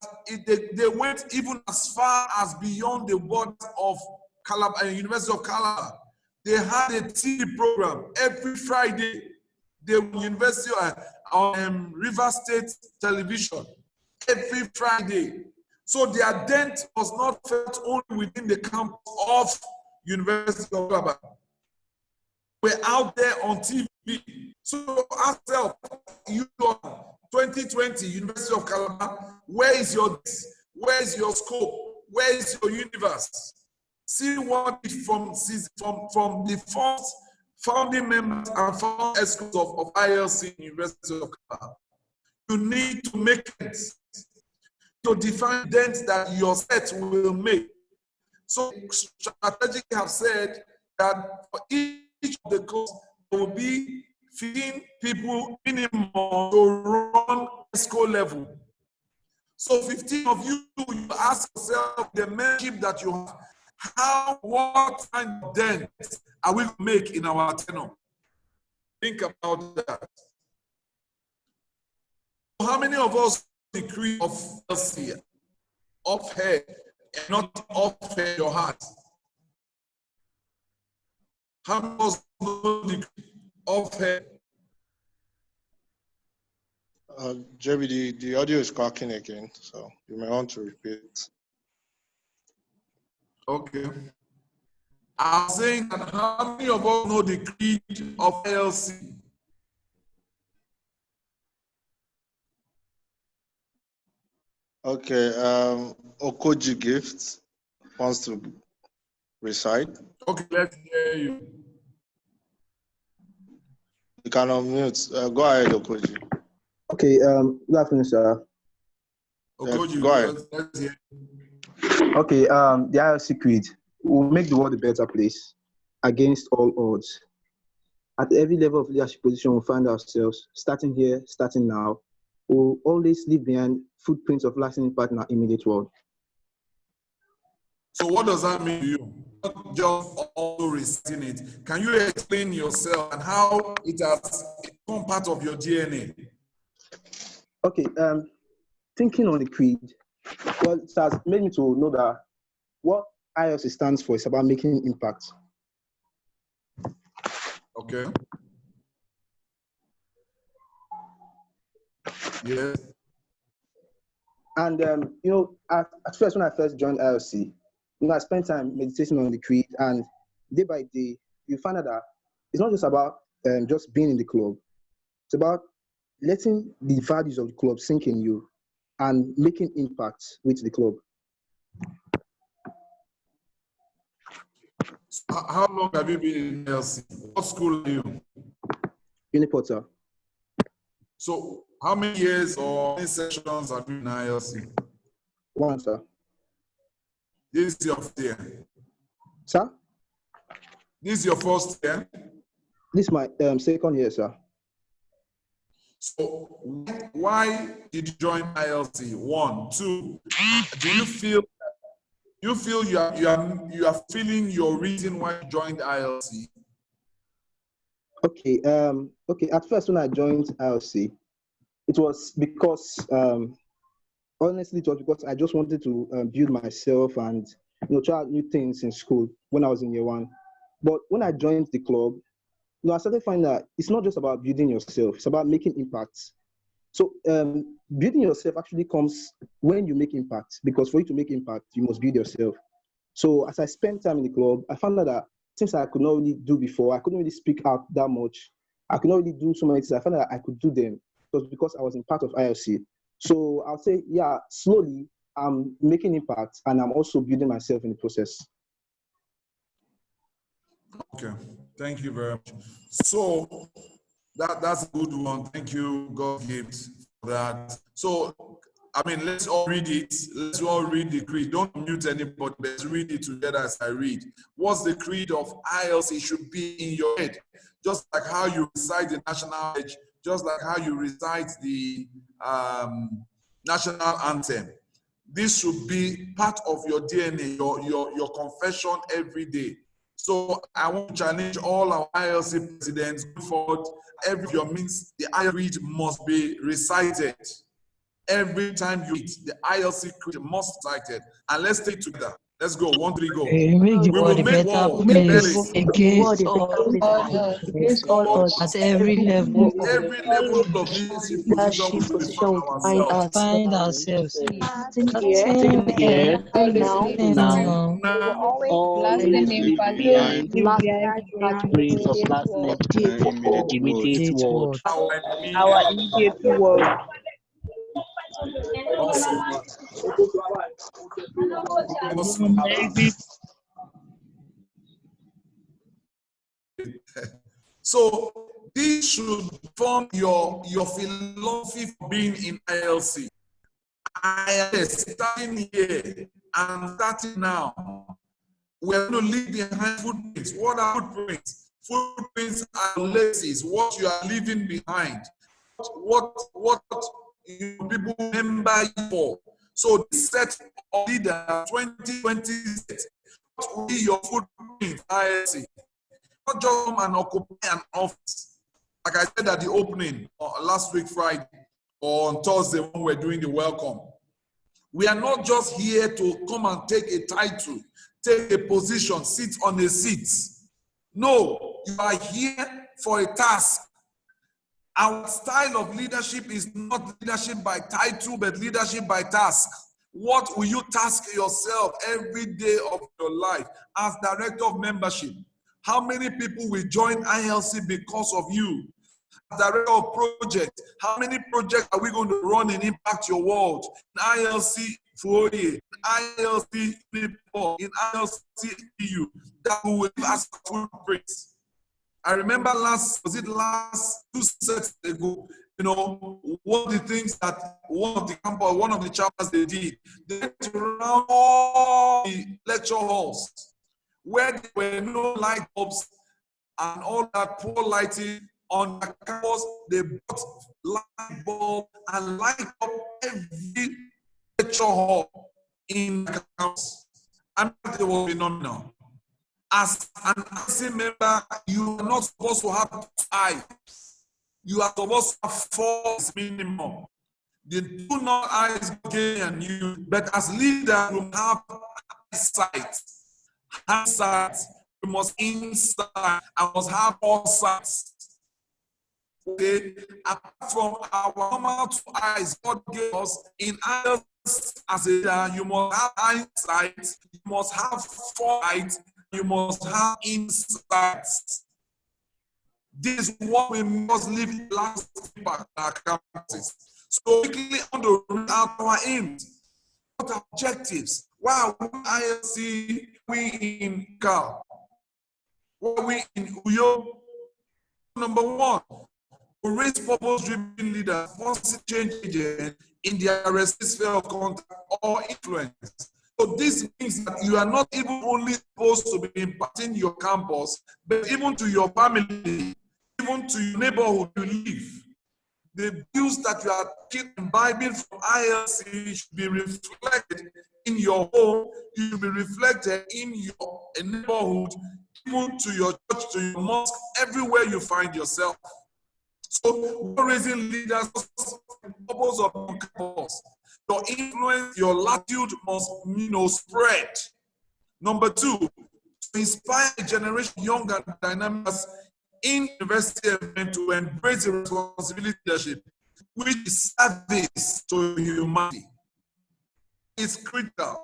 they went even as far as beyond the borders of Calabar, University of Calabar. They had a TV program every Friday. The University on River State Television every Friday. So their dent was not felt only within the campus of University of Calabar. We're out there on TV. So ask yourself, you are 2020 University of Calabar, where is your scope? Where is your universe? See what from the first founding members and founding ESCOs of ILC University of Calabar. You need to make it to define dents that your set will make. So strategically have said that for each of the courses, there will be 15 people minimum to run ESCO level. So 15 of you ask yourself the membership that you have, what kind of dent are we going to make in our tenure? Think about that. How many of us decree of LC, of head, and not of head, your heart? How many of us decree of head? JB, the audio is cracking again, so you may want to repeat. Okay. I'm saying that how many of us know the creed of LC? Okay, Okoji Gift wants to recite. Okay, let's hear you. You can unmute. Go ahead, Okoji. Okay, good afternoon, sir. Okoji, go ahead. Let's hear. Okay, the ILC creed will make the world a better place against all odds. At every level of leadership position, we find ourselves, starting here, starting now, we'll always leave behind footprints of lasting impact in our immediate world. So what does that mean to you? Not just also reciting it. Can you explain yourself and how it has become part of your DNA? Okay, thinking on the creed, well, it has made me to know that what ILC stands for is about making impact. Okay. Yes. And at first, when I first joined ILC, I spent time meditating on the creed, and day by day, you find out that it's not just about just being in the club. It's about letting the values of the club sink in you and making impact with the club. How long have you been in ILC? What school are you? Uniporter. So how many years or how many sessions have you in ILC? 1, sir. This is your first year. Sir? This is your first year? This is my second year, sir. So why did you join ILC? 1, 2. Do you feel you are feeling your reason why you joined ILC? Okay. Okay. At first, when I joined ILC, it was because honestly, it was because I just wanted to build myself and try out new things in school when I was in year 1. But when I joined the club, I started finding that it's not just about building yourself; it's about making impact. So building yourself actually comes when you make impact, because for you to make impact, you must build yourself. So as I spent time in the club, I found out that things I could not really do before, I couldn't really speak out that much. I could not really do so many things. I found out that I could do them. It was because I was in part of ILC. So I'll say, yeah, slowly I'm making impact, and I'm also building myself in the process. Okay, thank you very much. So that's a good one. Thank you, God gives for that. So, I mean, let's all read it. Let's all read the creed. Don't mute anybody. Let's read it together as I read. What's the creed of ILC? It should be in your head, just like how you recite the national pledge, just like how you recite the national anthem. This should be part of your DNA, your confession every day. So I want to challenge all our ILC presidents going forward. Every your means, the ILC creed must be recited. Every time you eat, the ILC creed must be recited. And let's stay together. Let's go. 1, 3, go. Make We will make war against all odds at every level of leadership position we find ourselves. Sitting here, now, always leave behind trace of last name, immediate word. Our immediate world. Awesome. So this should form your philosophy for being in ILC. Starting here and starting now, we're going to leave behind footprints. What are footprints? Footprints are legacies, what you are leaving behind, what people remember you for. So this set of leader 2020 set, what will be your footprint ILC? Not just come and occupy an office. Like I said at the opening last week Friday or on Thursday when we're doing the welcome. We are not just here to come and take a title, take a position, sit on a seat. No, you are here for a task. Our style of leadership is not leadership by title, but leadership by task. What will you task yourself every day of your life as director of membership? How many people will join ILC because of you? As director of project, how many projects are we going to run and impact your world? In ILC Foyer, in ILC Nepal, in ILC EU, that will leave us footprints. I remember last 2 sets ago, one of the things that one of the chapters they did, they went around all the lecture halls where there were no light bulbs and all that poor lighting on the campus. They brought light bulb and light up every lecture hall in the campus. And it was phenomenal. As an ILC member, you are not supposed to have 2 eyes. You are supposed to have 4 minimum. The 2 not eyes and you, but as leader, you have eyesight. Hindsight, you must insight. I must have all sights. Okay, apart from our normal 2 eyes, God gave us in ILC, as a leader, you must have hindsight, you must have foresight, you must have insights. This is what we must leave last impact on our campuses. So quickly on to read out our aims. What objectives? Why are we ILC? We in Cal? Why are we in Uyo? Number one, to raise purpose-driven leaders, positive change agents in their respective sphere of contact or influence. So this means that you are not even only supposed to be impacting your campus, but even to your family, even to your neighborhood you live. The views that you are imbibing from ILC should be reflected in your home, it should be reflected in your neighborhood, even to your church, to your mosque, everywhere you find yourself. So, raising leaders, purpose of campus. Your influence, your latitude must, spread. Number two, to inspire a generation young and dynamic in university event to embrace the responsibility leadership, which is service to humanity. It's critical.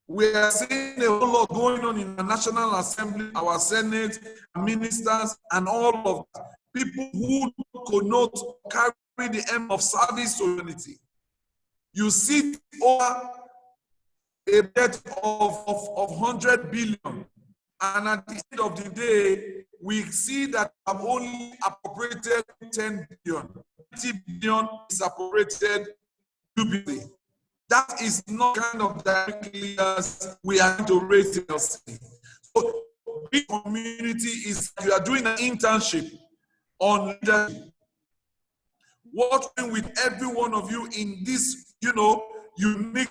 We are seeing a whole lot going on in the National Assembly, our Senate, ministers, and all of that. People who could not carry the aim of service to humanity. You see over a debt of 100 billion. And at the end of the day, we see that I've only appropriated 10 billion. 20 billion is appropriated UBC. That is not kind of direct leaders we are going to raise in LC. So, big community is you are doing an internship on leadership. Working with every one of you in this, unique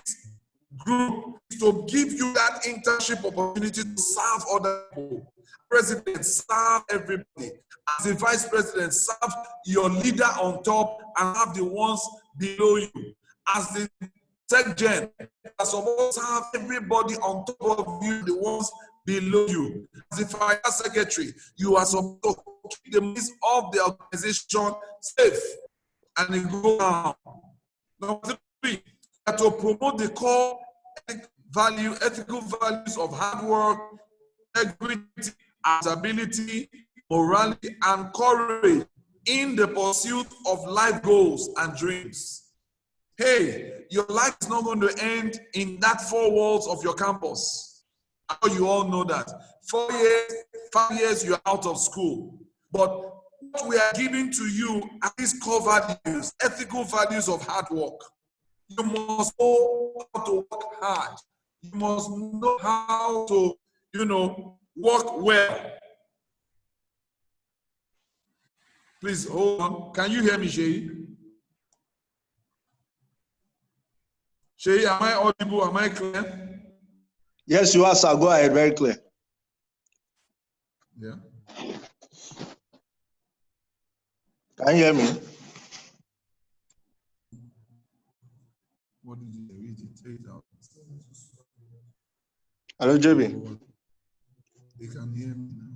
group to give you that internship opportunity to serve other people. President, serve everybody. As a vice president, serve your leader on top and have the ones below you. As the SecGen, are supposed to have everybody on top of you, the ones below you. As the finance secretary, you are supposed to keep the means of the organization safe and it go down. Number three, to promote the core ethical values of hard work, integrity, accountability, morality, and courage in the pursuit of life goals and dreams. Hey, your life is not going to end in that 4 walls of your campus. I know you all know that. 4 years, 5 years, you're out of school. But what we are giving to you are these core values, ethical values of hard work. You must know how to work hard. You must know how to, work well. Please hold on. Can you hear me, Shay? Shay, am I audible? Am I clear? Yes, you are, sir. Go ahead, very clear. Yeah. Can you hear me? What did you read it out? Hello, JB. They can hear me now.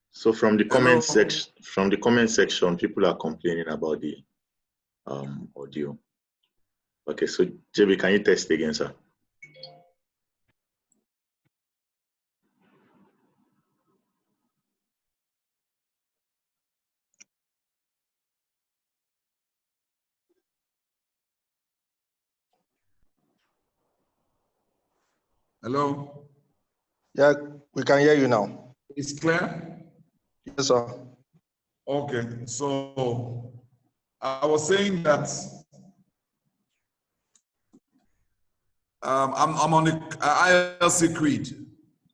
So from the comment section, people are complaining about the audio. Okay, so JB, can you test again, sir? Hello? Yeah, we can hear you now. It's clear? Yes, sir. Okay, so I was saying that I'm on the ILC creed,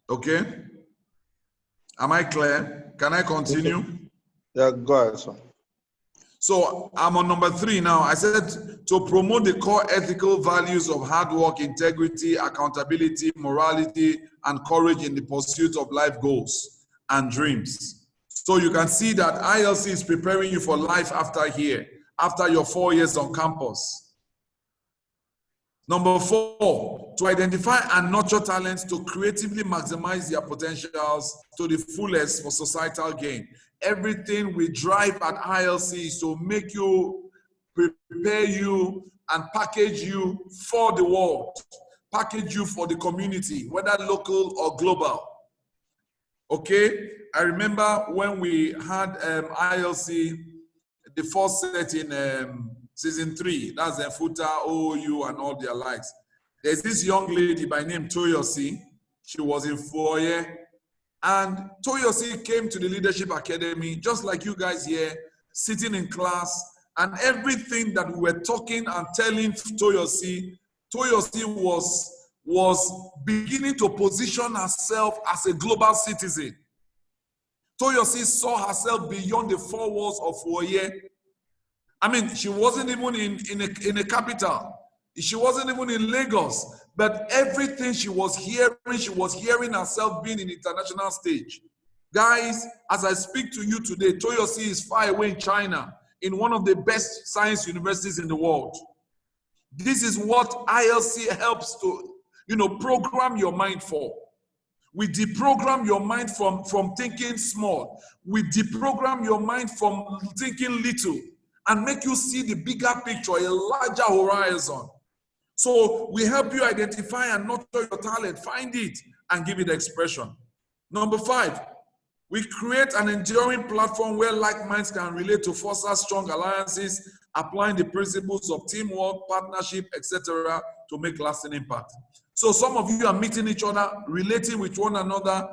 okay? Am I clear? Can I continue? Yeah, go ahead, sir. So I'm on number 3 now. I said to promote the core ethical values of hard work, integrity, accountability, morality, and courage in the pursuit of life goals and dreams. So you can see that ILC is preparing you for life after here, after your 4 years on campus. Number 4, to identify and nurture talents to creatively maximize their potentials to the fullest for societal gain. Everything we drive at ILC is to make you, prepare you, and package you for the world, package you for the community, whether local or global. Okay, I remember when we had ILC, the first set in season 3, that's the Futa, OOU, and all their likes. There's this young lady by name Toyosi. She was in Foye, and Toyosi came to the Leadership Academy, just like you guys here, sitting in class, and everything that we were talking and telling Toyosi was beginning to position herself as a global citizen. Toyosi saw herself beyond the 4 walls of Foye. I mean, she wasn't even in a capital. She wasn't even in Lagos. But everything she was hearing herself being in the international stage. Guys, as I speak to you today, Toyosi is far away in China, in one of the best science universities in the world. This is what ILC helps to, program your mind for. We deprogram your mind from thinking small. We deprogram your mind from thinking little and make you see the bigger picture, a larger horizon. So we help you identify and nurture your talent, find it, and give it expression. Number 5, we create an enduring platform where like minds can relate to foster strong alliances, applying the principles of teamwork, partnership, etc., to make lasting impact. So some of you are meeting each other, relating with one another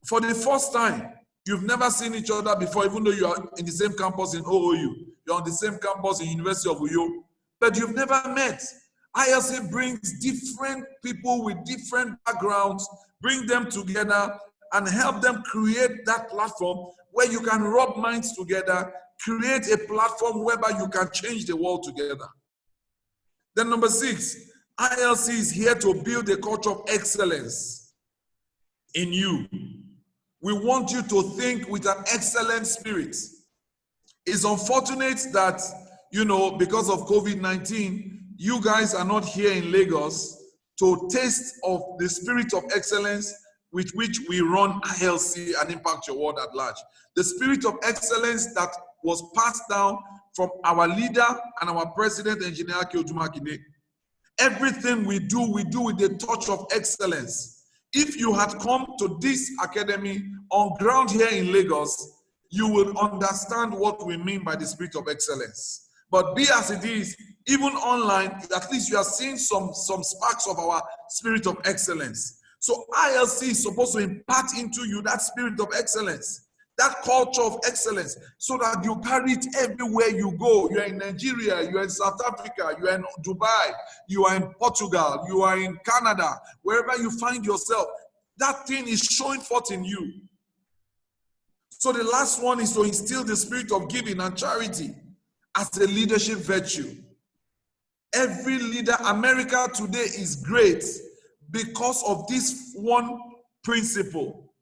for the first time. You've never seen each other before, even though you are in the same campus in OOU. You're on the same campus in University of Uyo, but you've never met. ILC brings different people with different backgrounds, bring them together and help them create that platform where you can rub minds together, create a platform whereby you can change the world together. Then number 6, ILC is here to build a culture of excellence in you. We want you to think with an excellent spirit. It's unfortunate that, because of COVID-19, you guys are not here in Lagos to taste of the spirit of excellence with which we run ILC and impact your world at large. The spirit of excellence that was passed down from our leader and our president, Engineer Kyojumakine. Everything we do with a touch of excellence. If you had come to this academy on ground here in Lagos, you will understand what we mean by the spirit of excellence. But be as it is, even online, at least you are seeing some sparks of our spirit of excellence. So ILC is supposed to impart into you that spirit of excellence, that culture of excellence, so that you carry it everywhere you go. You are in Nigeria, you are in South Africa, you are in Dubai, you are in Portugal, you are in Canada, wherever you find yourself, that thing is showing forth in you. So the last one is to instill the spirit of giving and charity as a leadership virtue. Every leader, America today is great because of this one principle,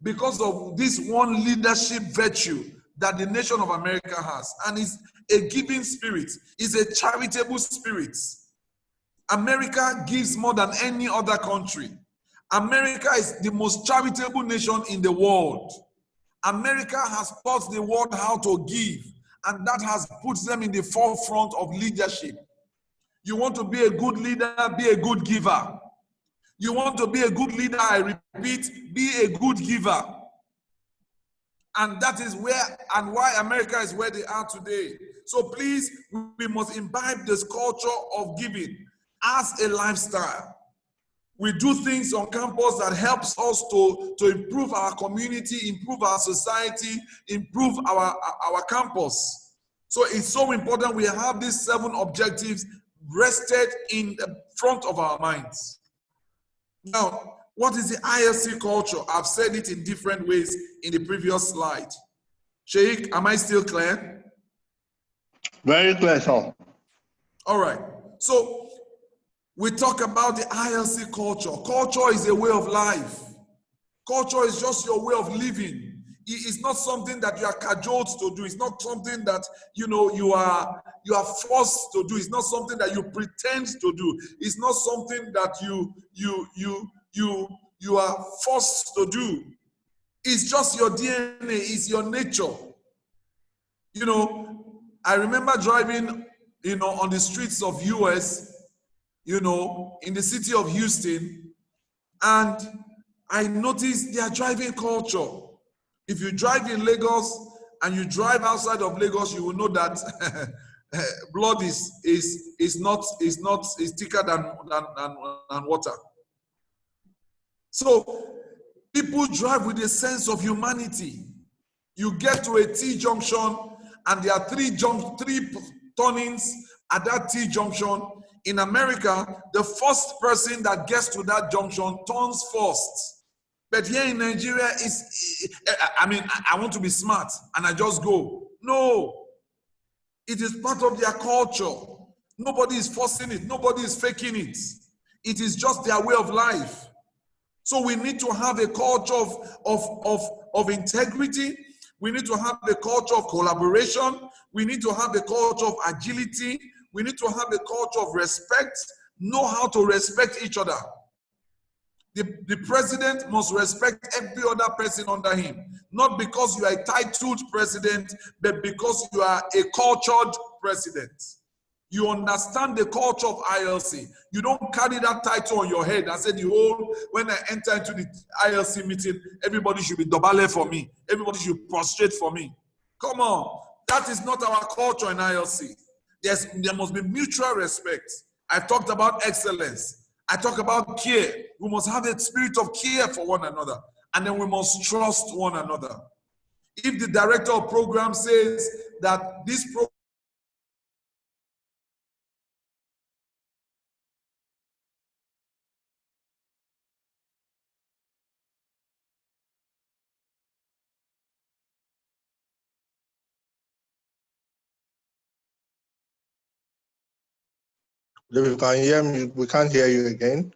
because of this one leadership virtue that the nation of America has. And it's a giving spirit, it's a charitable spirit. America gives more than any other country. America is the most charitable nation in the world. America has taught the world how to give, and that has put them in the forefront of leadership. You want to be a good leader, be a good giver. You want to be a good leader, I repeat, be a good giver. And that is where and why America is where they are today. So please, we must imbibe this culture of giving as a lifestyle. We do things on campus that helps us to improve our community, improve our society, improve our campus. So it's so important we have these 7 objectives rested in the front of our minds. Now, what is the ILC culture? I've said it in different ways in the previous slide. Sheikh, am I still clear? Very clear, sir. All right. So we talk about the ILC culture. Culture is a way of life. Culture is just your way of living. It's not something that you are cajoled to do. It's not something that you are forced to do. It's not something that you pretend to do. It's not something that you are forced to do. It's just your DNA. It's your nature. I remember driving you know, on the streets of US, you know, in the city of Houston, and I noticed their driving culture. If you drive in Lagos and you drive outside of Lagos, you will know that blood is thicker than water. So people drive with a sense of humanity. You get to a T junction and there are three turnings at that T junction. In America, the first person that gets to that junction turns first. But here in Nigeria, I want to be smart and I just go. No, it is part of their culture. Nobody is forcing it. Nobody is faking it. It is just their way of life. So we need to have a culture of integrity. We need to have a culture of collaboration. We need to have a culture of agility. We need to have a culture of respect. Know how to respect each other. The president must respect every other person under him. Not because you are a titled president, but because you are a cultured president. You understand the culture of ILC. You don't carry that title on your head and say, when I enter into the ILC meeting, everybody should be dobale for me. Everybody should prostrate for me. Come on. That is not our culture in ILC. There must be mutual respect. I talked about excellence. I talk about care. We must have a spirit of care for one another. And then we must trust one another. If the director of program says that this program If you can hear me, we can't hear you again.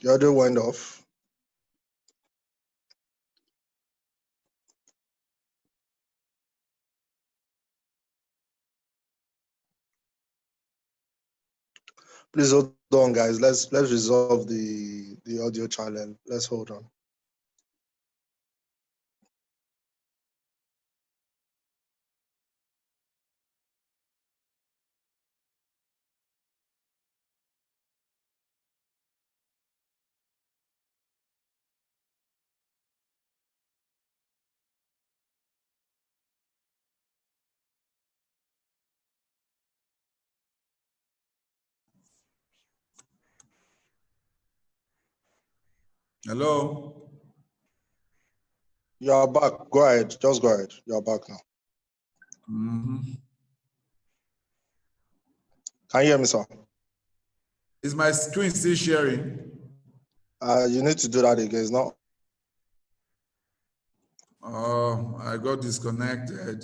The audio went off. Please hold on, guys. Let's resolve the audio challenge. Let's hold on. Hello? You are back. Go ahead. Just go ahead. You are back now. Can you hear me, sir? Is my screen still sharing? You need to do that again. It's not. Oh, I got disconnected.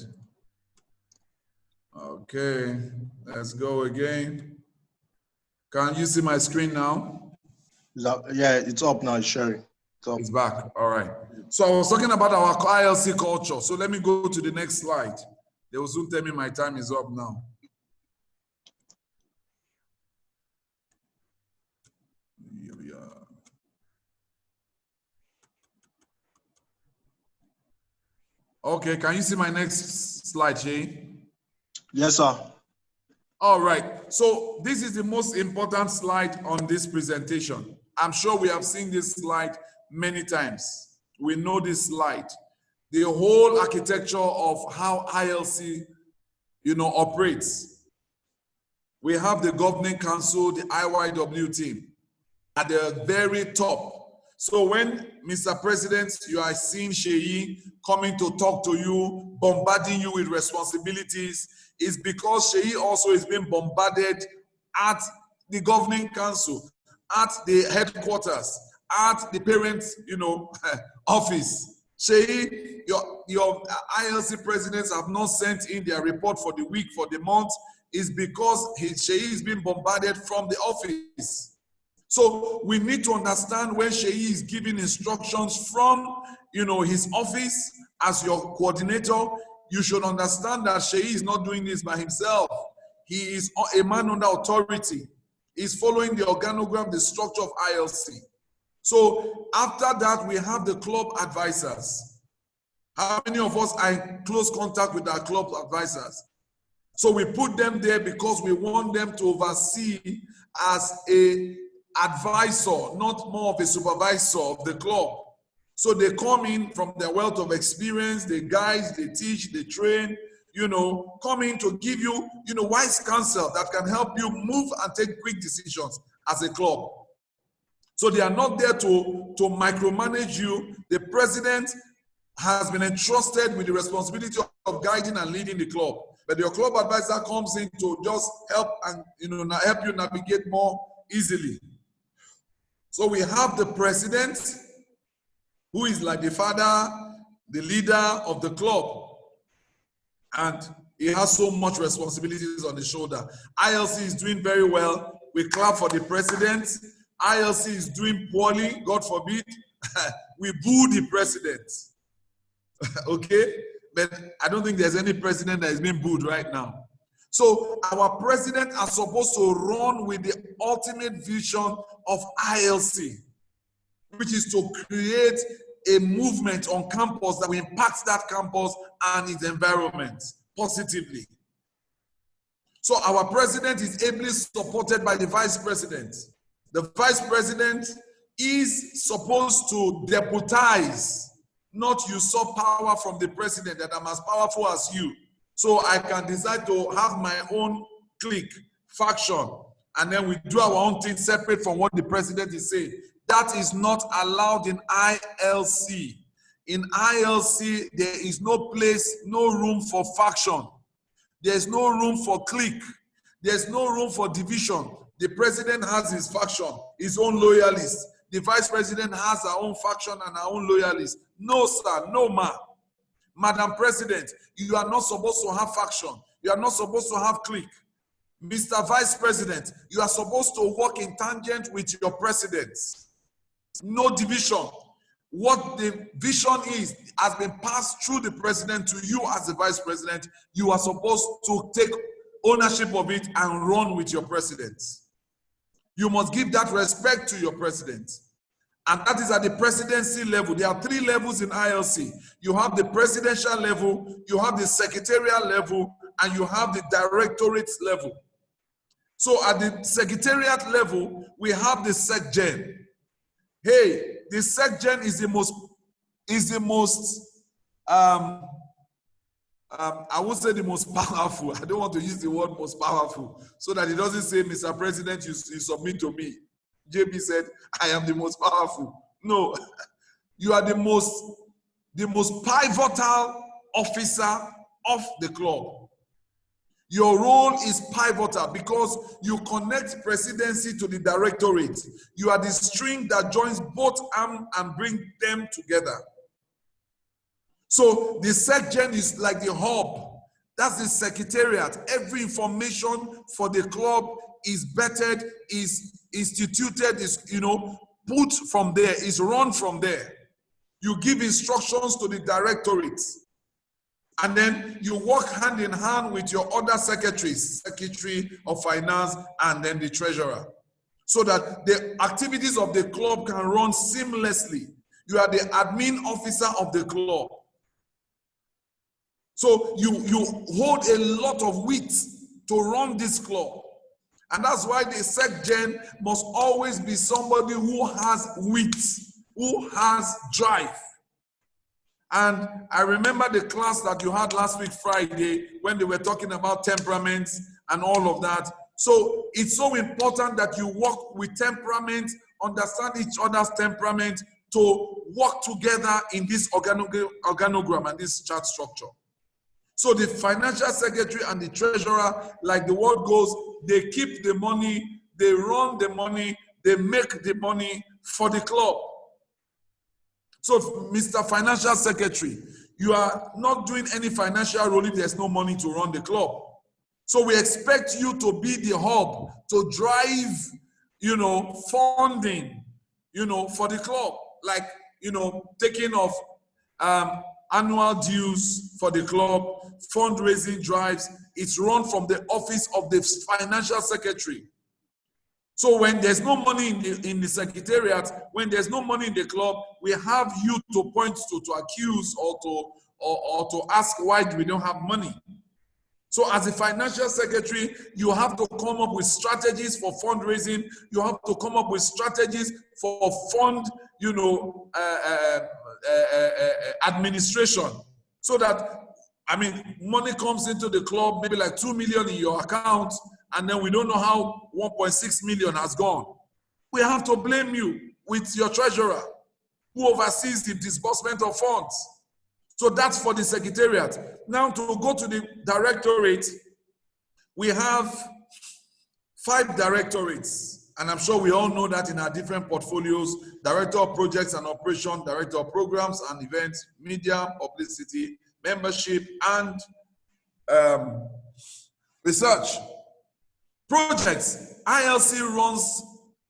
Okay, let's go again. Can you see my screen now? Yeah, it's up now. It's sharing. It's back. All right. So I was talking about our ILC culture. So let me go to the next slide. They will soon tell me my time is up now. Here we are. Okay, can you see my next slide, Shay? Yes, sir. All right. So this is the most important slide on this presentation. I'm sure we have seen this slide many times. We know this slide. The whole architecture of how ILC, operates. We have the governing council, the IYW team at the very top. So when, Mr. President, you are seeing Sheyi coming to talk to you, bombarding you with responsibilities, is because Sheyi also is being bombarded at the governing council, at the headquarters, at the parents, office. Sheyi, your ILC presidents have not sent in their report for the week, for the month, is because Sheyi is being bombarded from the office. So we need to understand when Sheyi is giving instructions from, his office as your coordinator, you should understand that Sheyi is not doing this by himself. He is a man under authority. He's following the organogram, the structure of ILC. So after that, we have the club advisors. How many of us are in close contact with our club advisors? So we put them there because we want them to oversee as a advisor, not more of a supervisor of the club. So they come in from their wealth of experience, they guide, they teach, they train, come in to give you, wise counsel that can help you move and take quick decisions as a club. So they are not there to micromanage you. The president has been entrusted with the responsibility of guiding and leading the club. But your club advisor comes in to just help and help you navigate more easily. So we have the president, who is like the father, the leader of the club. And he has so much responsibilities on his shoulder. ILC is doing very well. We clap for the president. ILC is doing poorly, God forbid. We boo the president. Okay? But I don't think there's any president that is being booed right now. So our president are supposed to run with the ultimate vision of ILC, which is to create a movement on campus that will impact that campus and its environment positively. So our president is ably supported by the vice president. The vice president is supposed to deputize, not usurp power from the president, that I'm as powerful as you. So I can decide to have my own clique, faction, and then we do our own thing separate from what the president is saying. That is not allowed in ILC. In ILC, there is no place, no room for faction. There's no room for clique. There's no room for division. The president has his faction, his own loyalists. The vice president has her own faction and her own loyalists. No, sir, no, ma. Madam President, you are not supposed to have faction. You are not supposed to have clique. Mr. Vice President, you are supposed to work in tangent with your president. No division. What the vision is has been passed through the president to you as the vice president. You are supposed to take ownership of it and run with your president. You must give that respect to your president. And that is at the presidency level. There are 3 levels in ILC. You have the presidential level, you have the secretarial level, and you have the directorate level. So at the secretariat level, we have the SecGen. Hey, the SecGen is the most, I would say the most powerful. I don't want to use the word most powerful, so that it doesn't say, Mr. President, you submit to me. JB said, I am the most powerful. No, you are the most pivotal officer of the club. Your role is pivotal because you connect presidency to the directorate. You are the string that joins both arms and bring them together. So the SecGen is like the hub. That's the secretariat. Every information for the club is vetted, is instituted, is put from there, is run from there. You give instructions to the directorate. And then you work hand in hand with your other secretaries, Secretary of Finance, and then the Treasurer, so that the activities of the club can run seamlessly. You are the admin officer of the club. So you hold a lot of weight to run this club. And that's why the SecGen must always be somebody who has wit, who has drive. And I remember the class that you had last week, Friday, when they were talking about temperaments and all of that. So it's so important that you work with temperament, understand each other's temperament to work together in this organogram and this chart structure. So the financial secretary and the treasurer, like the word goes, they keep the money, they run the money, they make the money for the club. So Mr. Financial Secretary, you are not doing any financial role if there's no money to run the club. So we expect you to be the hub, to drive, funding, for the club, like, taking off annual dues for the club, fundraising drives. It's run from the office of the financial secretary. So when there's no money in the secretariat, when there's no money in the club, we have you to point to accuse or to ask why we don't have money. So as a financial secretary, you have to come up with strategies for fundraising. You have to come up with strategies for fund, administration. So that, I mean, money comes into the club, maybe like 2 million in your account, and then we don't know how 1.6 million has gone. We have to blame you with your treasurer, who oversees the disbursement of funds. So that's for the secretariat. Now to go to the directorate, we have 5 directorates. And I'm sure we all know that in our different portfolios: Director of Projects and Operation, Director of Programs and Events, Media, Publicity, Membership, and Research. Projects. ILC runs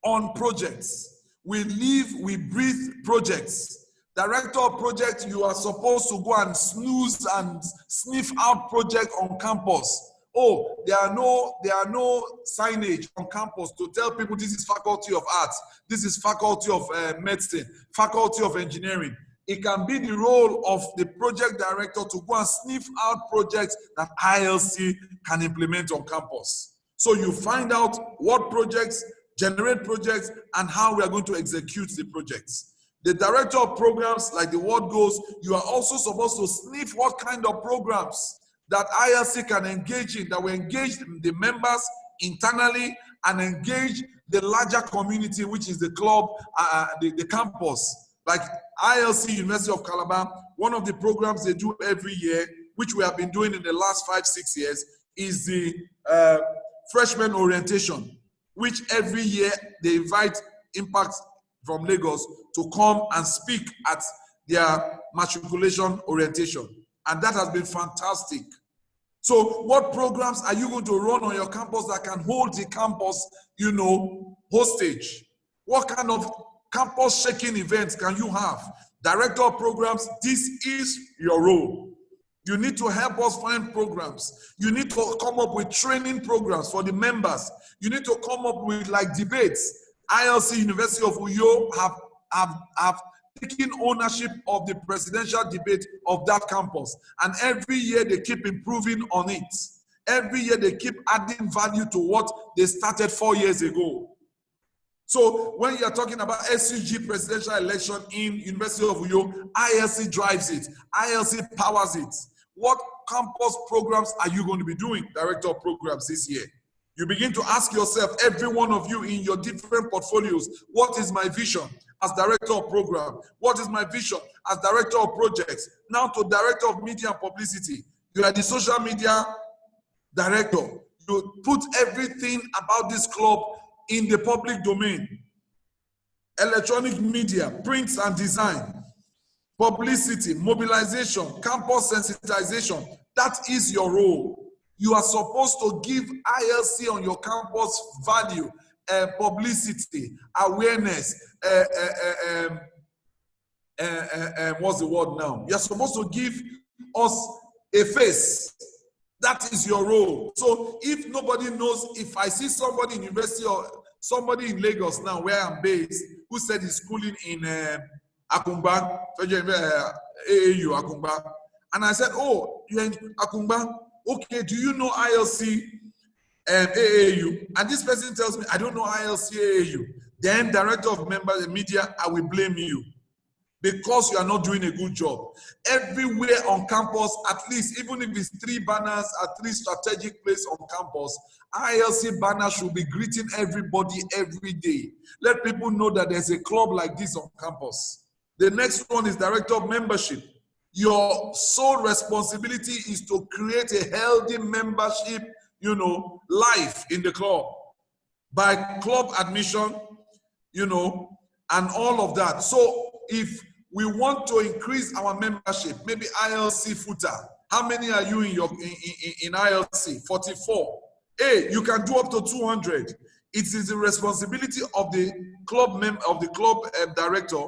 on projects. We live, we breathe projects. Director of project, you are supposed to go and snooze and sniff out project on campus. Oh, there are no signage on campus to tell people this is Faculty of Arts, this is Faculty of Medicine, Faculty of Engineering. It can be the role of the project director to go and sniff out projects that ILC can implement on campus. So you find out what projects, generate projects, and how we are going to execute the projects. The director of programs, like the word goes, you are also supposed to sniff what kind of programs that ILC can engage in, that will engage the members internally and engage the larger community, which is the club, the campus. Like ILC, University of Calabar, one of the programs they do every year, which we have been doing in the last 5-6 years, is the freshman orientation, which every year they invite Impact from Lagos to come and speak at their matriculation orientation. And that has been fantastic. So what programs are you going to run on your campus that can hold the campus, hostage? What kind of campus shaking events can you have? Director of programs, this is your role. You need to help us find programs. You need to come up with training programs for the members. You need to come up with like debates. ILC, University of Uyo have taken ownership of the presidential debate of that campus. And every year they keep improving on it. Every year they keep adding value to what they started 4 years ago. So when you're talking about SUG presidential election in University of Uyo, ILC drives it. ILC powers it. What campus programs are you going to be doing, Director of Programs, this year? You begin to ask yourself, every one of you in your different portfolios, what is my vision as Director of Program? What is my vision as Director of Projects? Now to Director of Media and Publicity. You are the social media director. You put everything about this club in the public domain. Electronic media, prints and design, publicity, mobilization, campus sensitization. That is your role. You are supposed to give ILC on your campus value, publicity, awareness, what's the word now? You're supposed to give us a face. That is your role. So if nobody knows, if I see somebody in university or somebody in Lagos now where I'm based, who said he's schooling in Akumba, AAU Akumba, and I said, oh, you're in Akumba? Okay, do you know ILC and AAU? And this person tells me, I don't know ILC, AAU. Then Director of Media, I will blame you because you are not doing a good job. Everywhere on campus, at least, even if it's 3 banners at 3 strategic places on campus, ILC banner should be greeting everybody every day. Let people know that there's a club like this on campus. The next one is Director of Membership. Your sole responsibility is to create a healthy membership, life in the club by club admission, and all of that. So if we want to increase our membership, maybe ILC footer, how many are you in ILC? 44. Hey, you can do up to 200. It is the responsibility of the club director,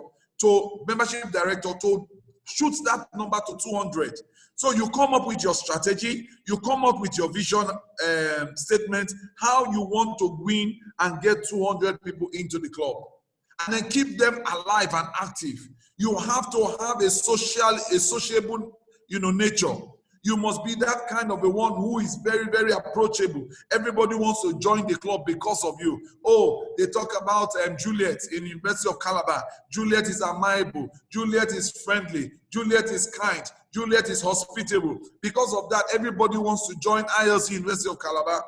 membership director, to shoot that number to 200. So you come up with your strategy, you come up with your vision statement, how you want to win and get 200 people into the club. And then keep them alive and active. You have to have a sociable, nature. You must be that kind of a one who is very, very approachable. Everybody wants to join the club because of you. Oh, they talk about Juliet in University of Calabar. Juliet is amiable. Juliet is friendly. Juliet is kind. Juliet is hospitable. Because of that, everybody wants to join ILC University of Calabar.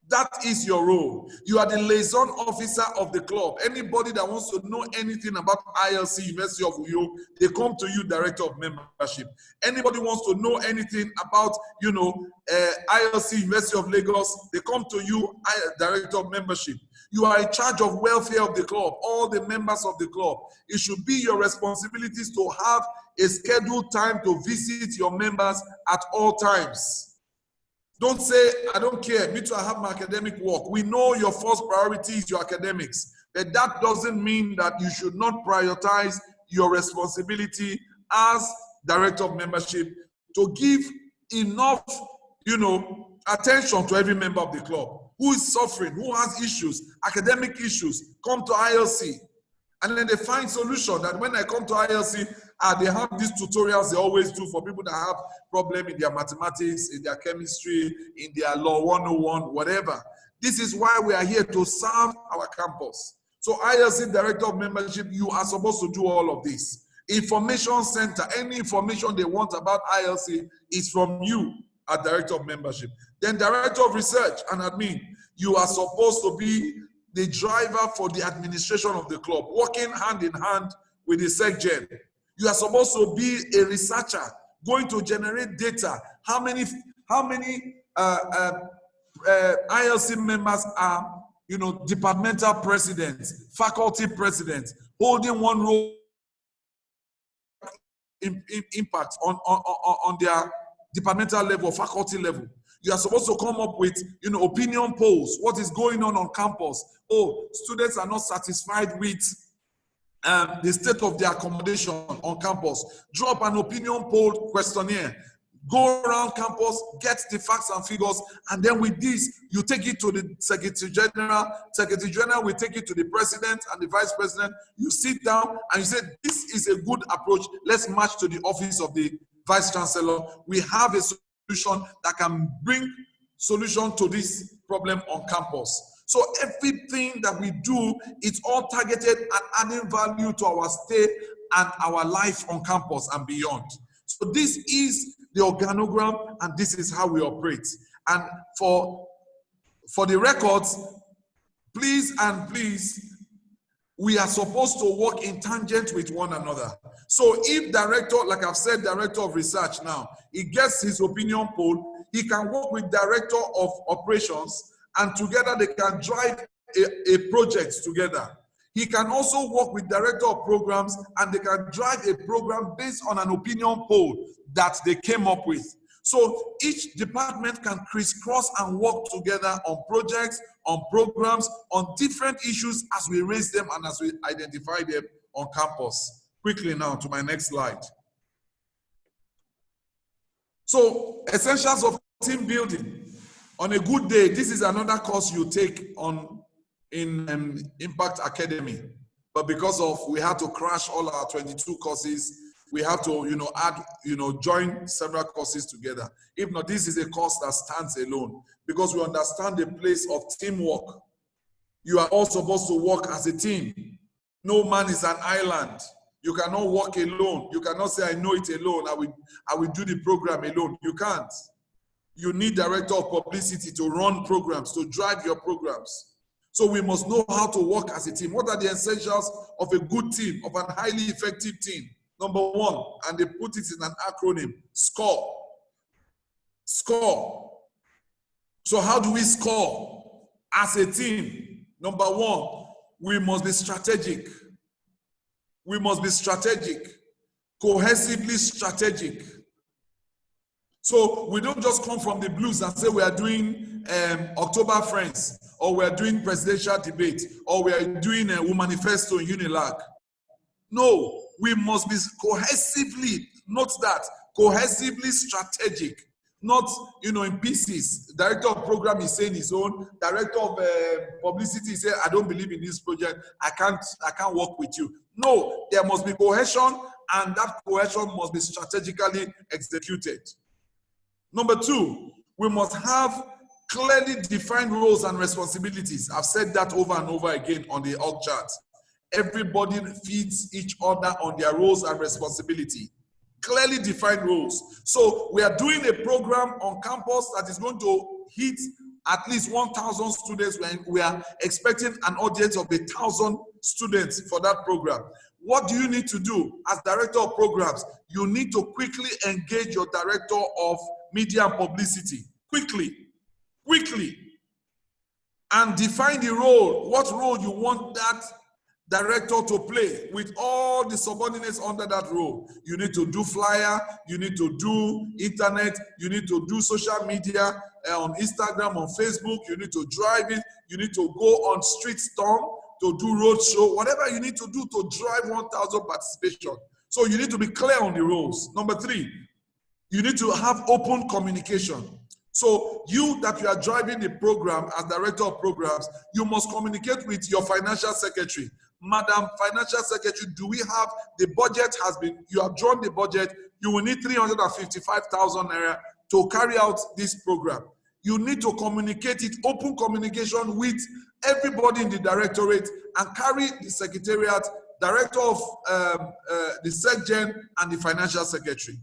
That is your role. You are the liaison officer of the club. Anybody that wants to know anything about ILC University of Uyo, they come to you, Director of Membership. Anybody wants to know anything about, ILC University of Lagos, they come to you, Director of Membership. You are in charge of welfare of the club, all the members of the club. It should be your responsibilities to have a scheduled time to visit your members at all times. Don't say, I don't care, me too, I have my academic work. We know your first priority is your academics, but that doesn't mean that you should not prioritize your responsibility as Director of Membership to give enough, attention to every member of the club who is suffering, who has issues, academic issues, come to ILC. And then they find solution that when I come to ILC, they have these tutorials they always do for people that have problem in their mathematics, in their chemistry, in their law 101, whatever. This is why we are here to serve our campus. So ILC Director of Membership, you are supposed to do all of this. Information Center, any information they want about ILC is from you, as Director of Membership. Then Director of Research and Admin, you are supposed to be the driver for the administration of the club, working hand in hand with the SecGen. You are supposed to be a researcher, going to generate data. How many ILC members are, departmental presidents, faculty presidents, holding one role impact on their departmental level, faculty level. You are supposed to come up with, opinion polls. What is going on campus? Oh, students are not satisfied with the state of their accommodation on campus. Drop an opinion poll questionnaire. Go around campus, get the facts and figures, and then with this, you take it to the Secretary General. Secretary General will take it to the President and the Vice President. You sit down and you say, this is a good approach. Let's march to the office of the Vice Chancellor. We have a solution that can bring solution to this problem on campus. So everything that we do, it's all targeted at adding value to our stay and our life on campus and beyond. So this is the organogram, and this is how we operate. And for the records, please, we are supposed to work in tangent with one another. So if Director, like I've said, Director of Research now, he gets his opinion poll, he can work with Director of Operations, and together they can drive a project together. He can also work with Director of Programs, and they can drive a program based on an opinion poll that they came up with. So each department can crisscross and work together on projects, on programs, on different issues as we raise them and as we identify them on campus. Quickly now to my next slide. So essentials of team building. On a good day, this is another course you take in Impact Academy. But because we had to crash all our 22 courses, we have to, add, join several courses together. If not, this is a course that stands alone because we understand the place of teamwork. You are all supposed to work as a team. No man is an island. You cannot work alone. You cannot say, I know it alone. I will do the program alone. You can't. You need Director of Publicity to run programs, to drive your programs. So we must know how to work as a team. What are the essentials of a good team, of a highly effective team? Number one, and they put it in an acronym, SCORE. SCORE. So how do we score as a team? Number one, we must be strategic. We must be strategic, cohesively strategic. So we don't just come from the blues and say we are doing October Friends, or we are doing presidential debate, or we are doing a manifesto in Unilag. No, we must be cohesively, not that, cohesively strategic, not, in pieces. Director of program is saying his own, Director of publicity is saying, I don't believe in this project, I can't work with you. No, there must be cohesion, and that cohesion must be strategically executed. Number two, we must have clearly defined roles and responsibilities. I've said that over and over again on the org chart. Everybody feeds each other on their roles and responsibility. Clearly defined roles. So we are doing a program on campus that is going to hit at least 1,000 students. We are expecting an audience of 1,000 students for that program. What do you need to do as director of programs? You need to quickly engage your director of media and publicity. Quickly. And define the role, what role you want that director to play with all the subordinates under that role. You need to do flyer, you need to do internet, you need to do social media on Instagram, on Facebook, you need to drive it, you need to go on street storm to do road show, whatever you need to do to drive 1,000 participation. So you need to be clear on the roles. Number three, you need to have open communication. So you that you are driving the program as director of programs, you must communicate with your financial secretary. Madam Financial Secretary, do we have the budget you have drawn the budget, you will need 355,000 naira to carry out this program. You need to communicate it, open communication with everybody in the directorate and carry the secretariat, director of the SecGen and the financial secretary.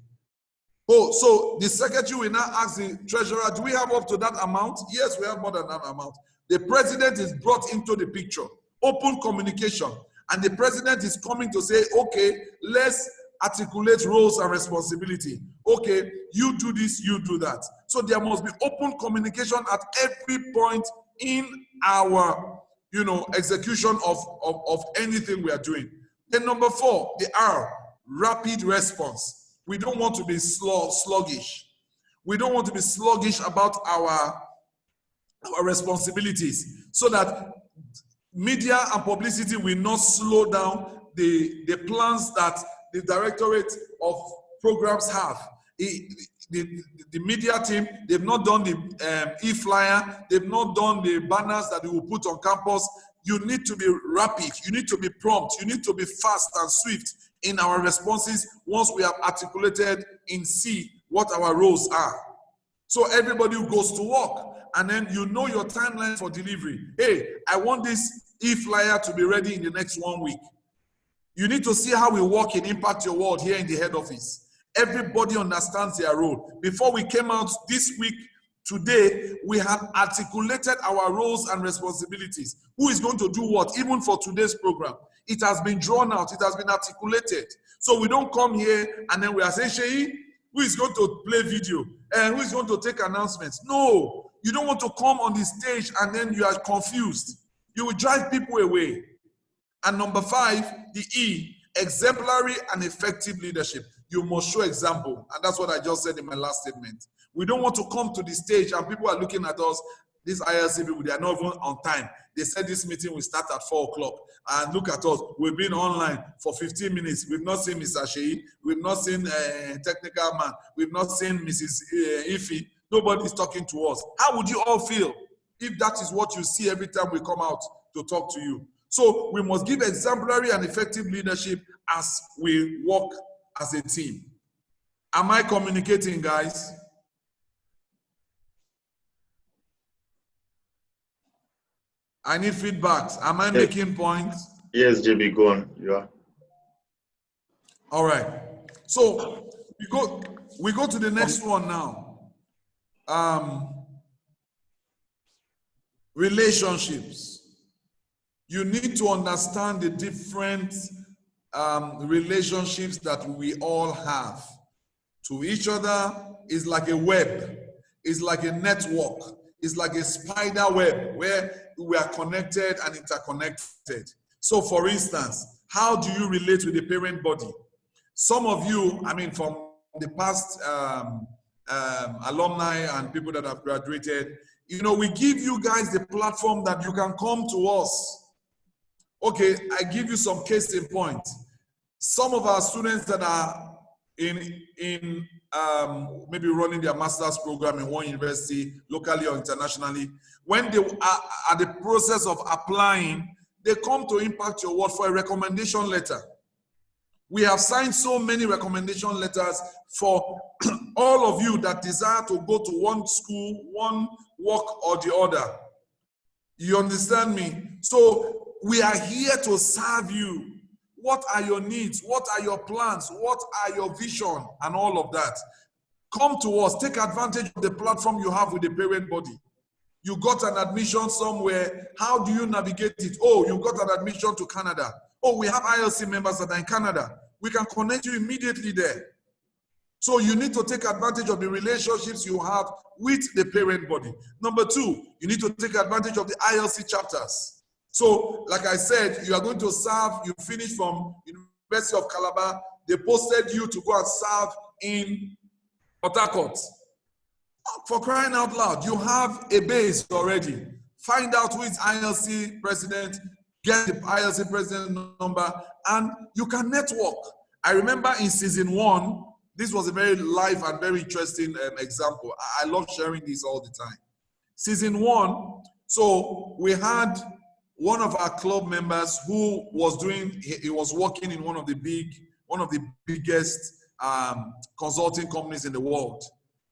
Oh, so the secretary will now ask the treasurer, do we have up to that amount? Yes, we have more than that amount. The president is brought into the picture. Open communication. And the president is coming to say, okay, let's articulate roles and responsibility. Okay, you do this, you do that. So there must be open communication at every point in our, execution of anything we are doing. Then number four, the R, rapid response. We don't want to be sluggish. We don't want to be sluggish about our responsibilities, so that media and publicity will not slow down the plans that the Directorate of Programs have. The media team, they've not done the e-flyer, they've not done the banners that we will put on campus. You need to be rapid, you need to be prompt, you need to be fast and swift in our responses once we have articulated in C what our roles are. So everybody who goes to work, and then you know your timeline for delivery. Hey, I want this e-flyer to be ready in the next 1 week. You need to see how we work in Impact Your World here in the head office. Everybody understands their role. Before we came out this week, today, we have articulated our roles and responsibilities. Who is going to do what, even for today's program? It has been drawn out, it has been articulated. So we don't come here and then we are saying, Sheyi, who is going to play video? And who is going to take announcements? No, you don't want to come on the stage and then you are confused. You will drive people away. And number five, the E, exemplary and effective leadership. You must show example. And that's what I just said in my last statement. We don't want to come to the stage and people are looking at us. These ILC people, they are not even on time. They said this meeting will start at 4 o'clock. And look at us. We've been online for 15 minutes. We've not seen Mr. Sheyi. We've not seen Technical Man. We've not seen Mrs. Ife. Nobody's talking to us. How would you all feel if that is what you see every time we come out to talk to you? So we must give exemplary and effective leadership as we work as a team. Am I communicating, guys? I need feedbacks. Am I making points? Yes, JB, go on. You are. All right. So we go to the next one now. Relationships. You need to understand the different relationships that we all have to each other. Is like a web. It's like a network. It's like a spider web where we are connected and interconnected. So for instance, how do you relate with the parent body? Some of you, I mean, from the past alumni and people that have graduated, we give you guys the platform that you can come to us. Okay, I give you some case in point. Some of our students that are in maybe running their master's program in one university, locally or internationally, when they are at the process of applying, they come to Impact Your World for a recommendation letter. We have signed so many recommendation letters for all of you that desire to go to one school, one work or the other. You understand me? So we are here to serve you. What are your needs? What are your plans? What are your vision? And all of that. Come to us. Take advantage of the platform you have with the parent body. You got an admission somewhere. How do you navigate it? Oh, you got an admission to Canada. Oh, we have ILC members that are in Canada. We can connect you immediately there. So you need to take advantage of the relationships you have with the parent body. Number two, you need to take advantage of the ILC chapters. So, like I said, you are going to serve, you finish from University of Calabar, they posted you to go and serve in Port Harcourt. For crying out loud, you have a base already. Find out who is ILC president, get the ILC president number, and you can network. I remember in season 1, this was a very live and very interesting example. I love sharing this all the time. Season 1, so we had one of our club members who was he was working in one of the biggest consulting companies in the world,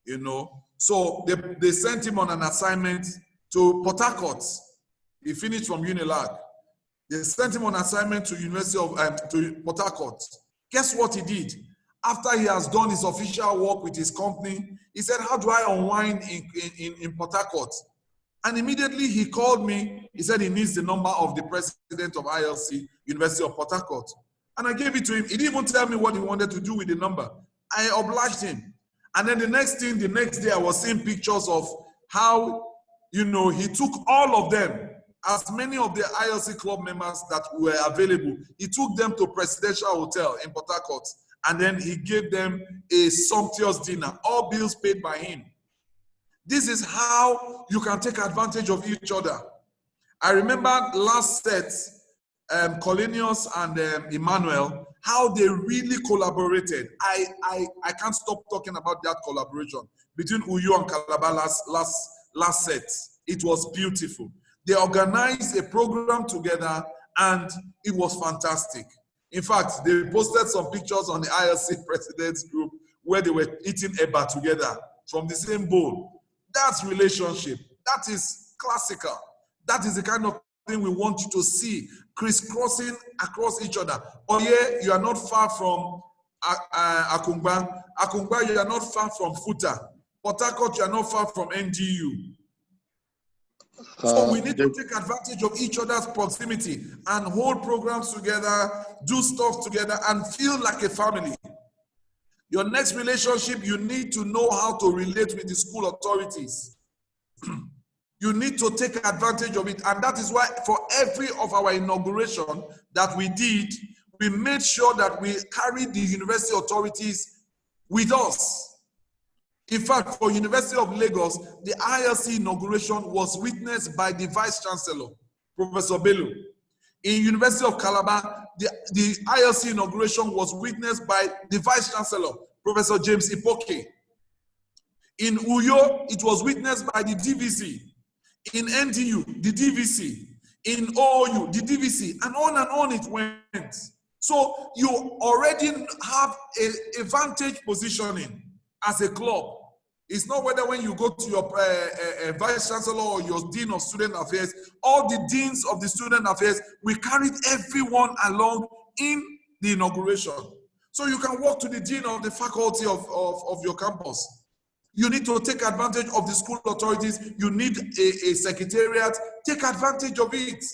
you know. So they sent him on an assignment to Port Harcourt. He finished from Unilag. They sent him on assignment to University of to Port Harcourt. Guess what he did? After he has done his official work with his company, he said, how do I unwind in Port Harcourt? And immediately he called me. He said he needs the number of the president of ILC, University of Port Harcourt. And I gave it to him. He didn't even tell me what he wanted to do with the number. I obliged him. And then the next day, I was seeing pictures of how, you know, he took all of them, as many of the ILC club members that were available, he took them to Presidential Hotel in Port Harcourt, and then he gave them a sumptuous dinner, all bills paid by him. This is how you can take advantage of each other. I remember last set, Colenius and Emmanuel, how they really collaborated. I can't stop talking about that collaboration between Uyo and Calabar last set. It was beautiful. They organized a program together and it was fantastic. In fact, they posted some pictures on the ILC President's group where they were eating eba together from the same bowl. That's relationship. That is classical. That is the kind of thing we want you to see, crisscrossing across each other. Oh yeah, you are not far from Akungba. Akungba, you are not far from Futa. Port Harcourt, you are not far from NGU. So we need to take advantage of each other's proximity and hold programs together, do stuff together, and feel like a family. Your next relationship, you need to know how to relate with the school authorities. You need to take advantage of it. And that is why for every of our inauguration that we did, we made sure that we carried the university authorities with us. In fact, for University of Lagos, the ILC inauguration was witnessed by the Vice Chancellor, Professor Bello. In University of Calabar, the ILC inauguration was witnessed by the Vice Chancellor, Professor James Ipoke. In Uyo, it was witnessed by the DVC. In NDU, the DVC. In OOU, the DVC, and on it went. So you already have a vantage positioning as a club. It's not whether when you go to your Vice Chancellor or your Dean of Student Affairs, all the Deans of the Student Affairs, we carried everyone along in the inauguration. So you can walk to the Dean of the faculty of your campus. You need to take advantage of the school authorities. You need a secretariat. Take advantage of it.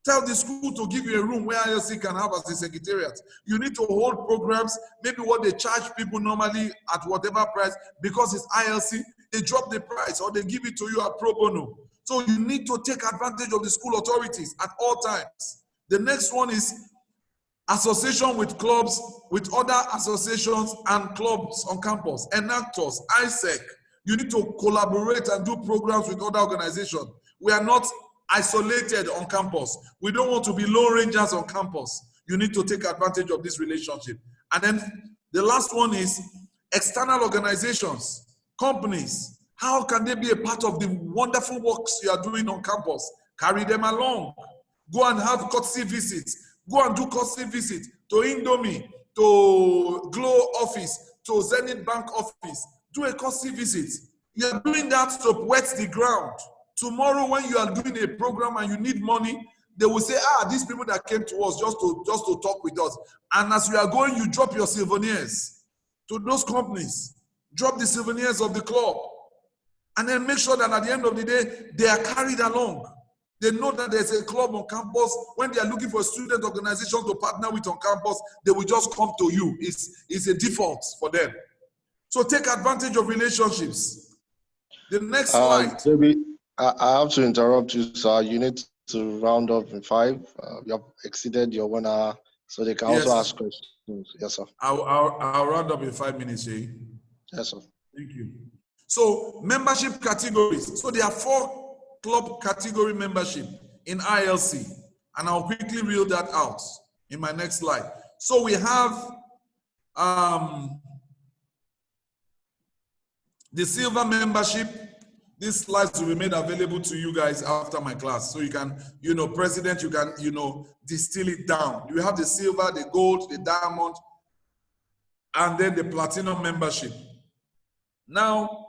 Tell the school to give you a room where ILC can have as a secretariat. You need to hold programs, maybe what they charge people normally at whatever price, because it's ILC, they drop the price or they give it to you at pro bono. So you need to take advantage of the school authorities at all times. The next one is association with clubs, with other associations and clubs on campus, enactors, ISEC. You need to collaborate and do programs with other organizations. We are not isolated on campus. We don't want to be lone rangers on campus. You need to take advantage of this relationship. And then the last one is external organizations, companies. How can they be a part of the wonderful works you are doing on campus? Carry them along. Go and have courtesy visits. Go and do courtesy visits to Indomie, to Glow office, to Zenith Bank office. Do a courtesy visit. You are doing that to wet the ground. Tomorrow, when you are doing a program and you need money, they will say, these people that came to us just to talk with us. And as you are going, you drop your souvenirs to those companies. Drop the souvenirs of the club. And then make sure that at the end of the day, they are carried along. They know that there's a club on campus. When they are looking for a student organization to partner with on campus, they will just come to you. It's a default for them. So take advantage of relationships. The next slide. Maybe I have to interrupt you, sir. You need to round up in 5. You have exceeded your 1 hour, so they can also ask questions. Yes, sir. I'll round up in 5 minutes, Jay. Yes, sir. Thank you. So membership categories. So there are 4 club category membership in ILC, and I'll quickly reel that out in my next slide. So we have the silver membership. These slides will be made available to you guys after my class. So you can, President, you can, distill it down. You have the silver, the gold, the diamond, and then the platinum membership. Now,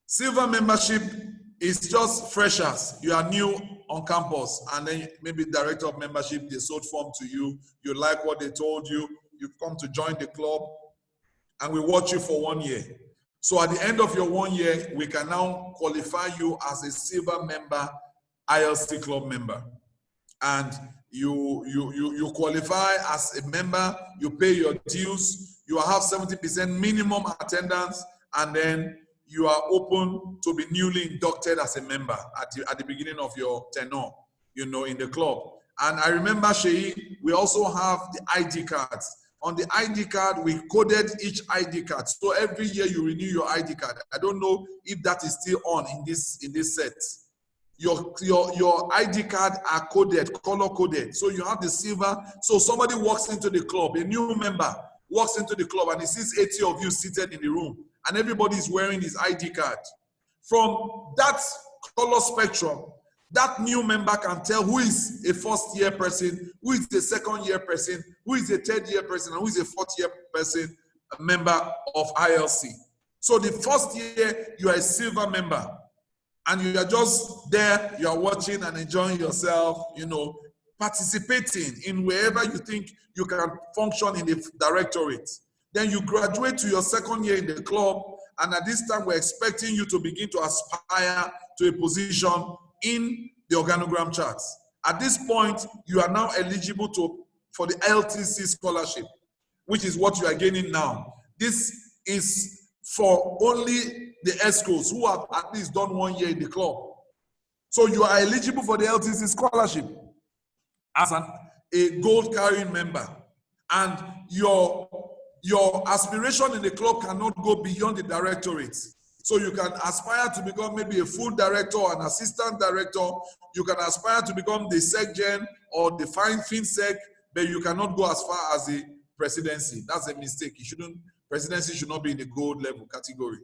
silver membership is just freshers. You are new on campus, and then maybe director of membership, they sold form to you. You like what they told you. You've come to join the club, and we watch you for 1 year. So at the end of your 1 year, we can now qualify you as a silver member, ILC club member. And you qualify as a member, you pay your dues, you have 70% minimum attendance, and then you are open to be newly inducted as a member at the beginning of your tenure, in the club. And I remember, Sheyi, we also have the ID cards. On the ID card, we coded each ID card. So every year you renew your ID card. I don't know if that is still on in this set. Your ID card are coded, color coded. So you have the silver. So somebody walks into the club, a new member walks into the club, and he sees 80 of you seated in the room, and everybody is wearing his ID card. From that color spectrum, that new member can tell who is a first-year person, who is a second-year person, who is a third-year person, and who is a fourth-year person, a member of ILC. So the first year, you are a silver member, and you are just there, you are watching and enjoying yourself, participating in wherever you think you can function in the directorate. Then you graduate to your second year in the club, and at this time, we're expecting you to begin to aspire to a position in the organogram charts. At this point, you are now eligible for the LTC scholarship, which is what you are gaining now. This is for only the ESCOs who have at least done 1 year in the club. So you are eligible for the LTC scholarship as a gold carrying member. And your aspiration in the club cannot go beyond the directorate. So you can aspire to become maybe a full director or an assistant director. You can aspire to become the SecGen or the FinSec, but you cannot go as far as the presidency. That's a mistake. Presidency should not be in the gold level category.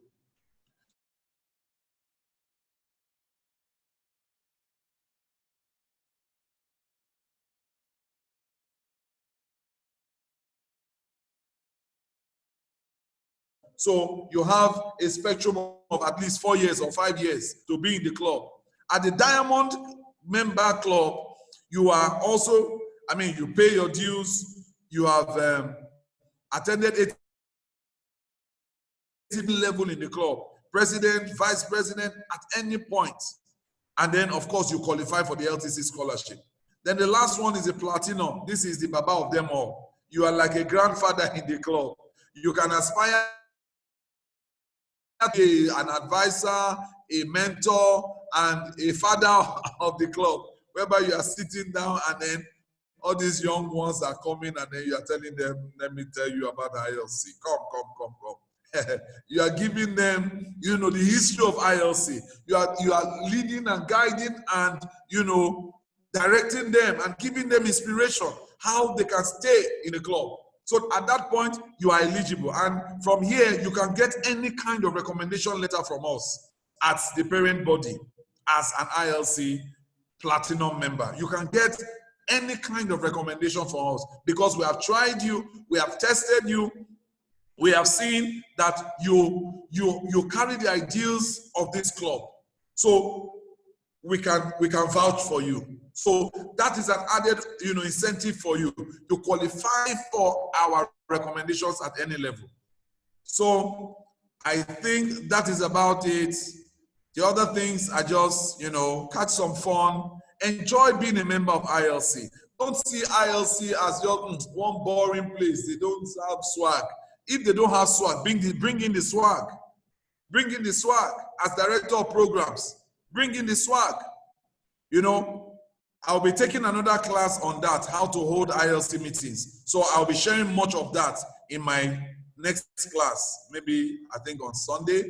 So you have a spectrum of at least 4 years or 5 years to be in the club. At the Diamond member club, you are also, you pay your dues, you have attended 80 level in the club, president, vice president, at any point. And then, of course, you qualify for the LTC scholarship. Then the last one is a platinum. This is the baba of them all. You are like a grandfather in the club. You can aspire be an advisor, a mentor, and a father of the club, whereby you are sitting down and then all these young ones are coming and then you are telling them, let me tell you about the ILC. Come. You are giving them, the history of ILC. You are leading and guiding and, directing them and giving them inspiration, how they can stay in the club. So at that point, you are eligible. And from here, you can get any kind of recommendation letter from us at the parent body as an ILC platinum member. You can get any kind of recommendation for us, because we have tried you, we have tested you, we have seen that you carry the ideals of this club. So we can vouch for you. So that is an added incentive for you to qualify for our recommendations at any level. So I think that is about it. The other things are just, catch some fun, enjoy being a member of ILC. Don't see ILC as just one boring place. They don't have swag. If they don't have swag, bring in the swag. Bring in the swag. As director of programs, bring in the swag. I'll be taking another class on that, how to hold ILC meetings. So I'll be sharing much of that in my next class, maybe I think on Sunday,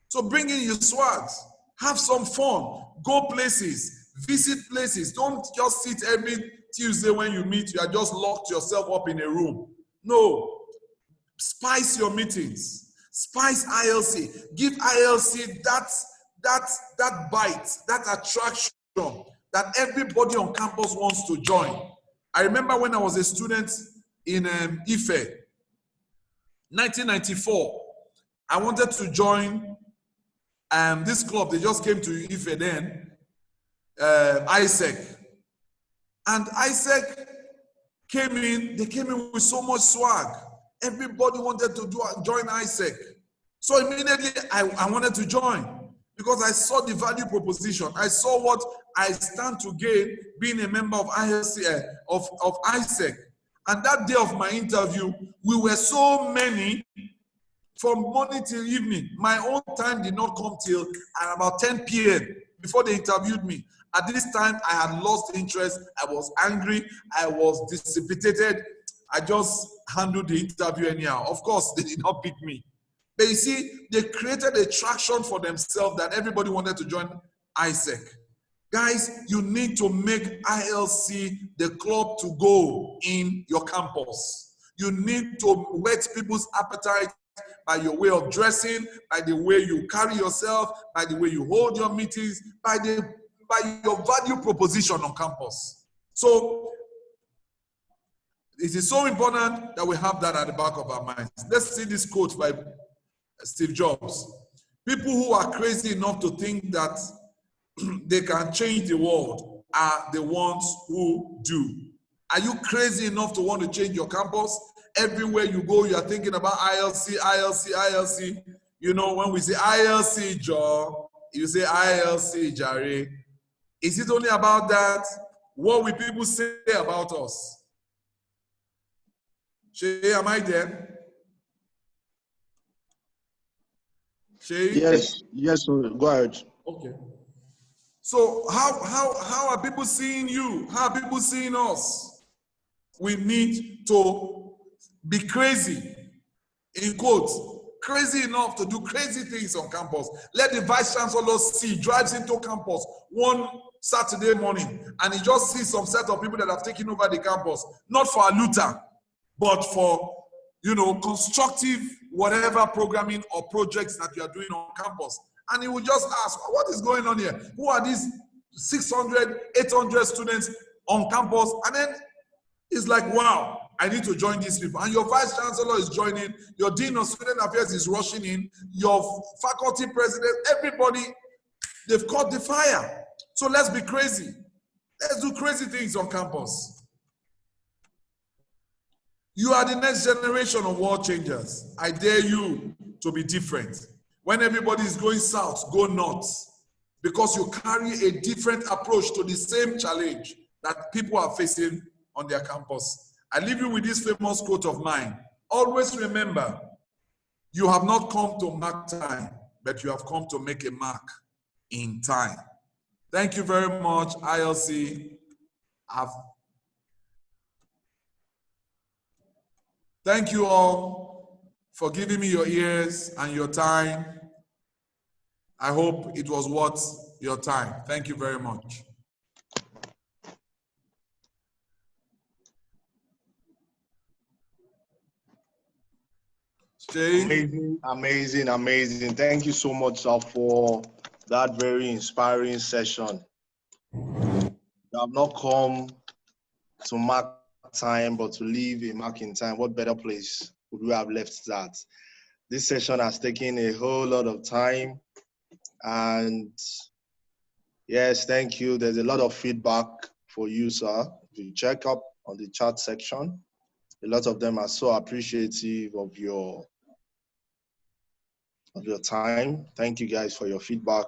So bring in your swags, have some fun, go places, visit places. Don't just sit every Tuesday when you meet, you are just locked yourself up in a room. No, spice your meetings, spice ILC, give ILC that bite, that attraction that everybody on campus wants to join. I remember when I was a student in Ife, 1994, I wanted to join this club. They just came to Ife then, ISEC. And ISEC came in, they came in with so much swag. Everybody wanted to join ISEC. So immediately I wanted to join because I saw the value proposition. I saw what I stand to gain being a member of ILC, of ISEC. And that day of my interview, we were so many from morning till evening. My own time did not come till about 10 p.m. before they interviewed me. At this time, I had lost interest. I was angry. I was dissipated. I just handled the interview anyhow. Of course, they did not pick me. But you see, they created a traction for themselves that everybody wanted to join ISEC. Guys, you need to make ILC the club to go in your campus. You need to whet people's appetite by your way of dressing, by the way you carry yourself, by the way you hold your meetings, by your value proposition on campus. So it is so important that we have that at the back of our minds. Let's see this quote by Steve Jobs. People who are crazy enough to think that they can change the world are the ones who do. Are you crazy enough to want to change your campus? Everywhere you go, you are thinking about ILC, ILC, ILC. When we say ILC, Joe, you say ILC, Jare. Is it only about that? What will people say about us? Shay, am I there? Shay? Yes, go ahead. Okay. So how are people seeing you? How are people seeing us? We need to be crazy, in quotes, crazy enough to do crazy things on campus. Let the vice chancellor see, drives into campus one Saturday morning, and he just sees some set of people that have taken over the campus, not for a looter, but for, constructive, whatever programming or projects that you are doing on campus. And he will just ask, what is going on here? Who are these 600, 800 students on campus? And then it's like, wow, I need to join these people. And your vice chancellor is joining, your dean of student affairs is rushing in, your faculty president, everybody, they've caught the fire. So let's be crazy. Let's do crazy things on campus. You are the next generation of world changers. I dare you to be different. When everybody is going south, go north, because you carry a different approach to the same challenge that people are facing on their campus. I leave you with this famous quote of mine. Always remember, you have not come to mark time, but you have come to make a mark in time. Thank you very much, ILC. Thank you all for giving me your ears and your time. I hope it was worth your time. Thank you very much. Amazing. Thank you so much, sir, for that very inspiring session. You have not come to mark time, but to leave a mark in time. What better place would we have left that? This session has taken a whole lot of time, and yes, thank you. There's a lot of feedback for you, sir. If you check up on the chat section, a lot of them are so appreciative of your time. Thank you guys for your feedback.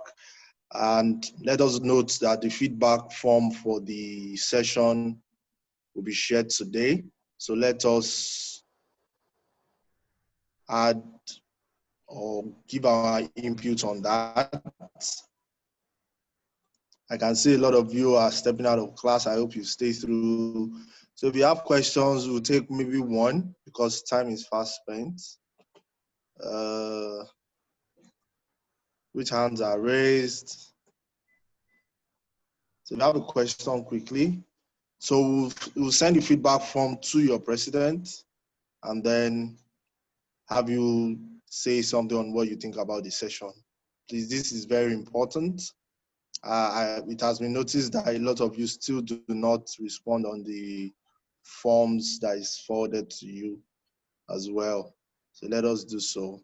And let us note that the feedback form for the session will be shared today. So let us add or give our input on that. I can see a lot of you are stepping out of class. I hope you stay through. So if you have questions, we'll take maybe one because time is fast spent. Which hands are raised? So if you have a question quickly. So we'll send the feedback form to your president and then have you say something on what you think about the session. Please, this is very important. It has been noticed that a lot of you still do not respond on the forms that is forwarded to you as well. So let us do so.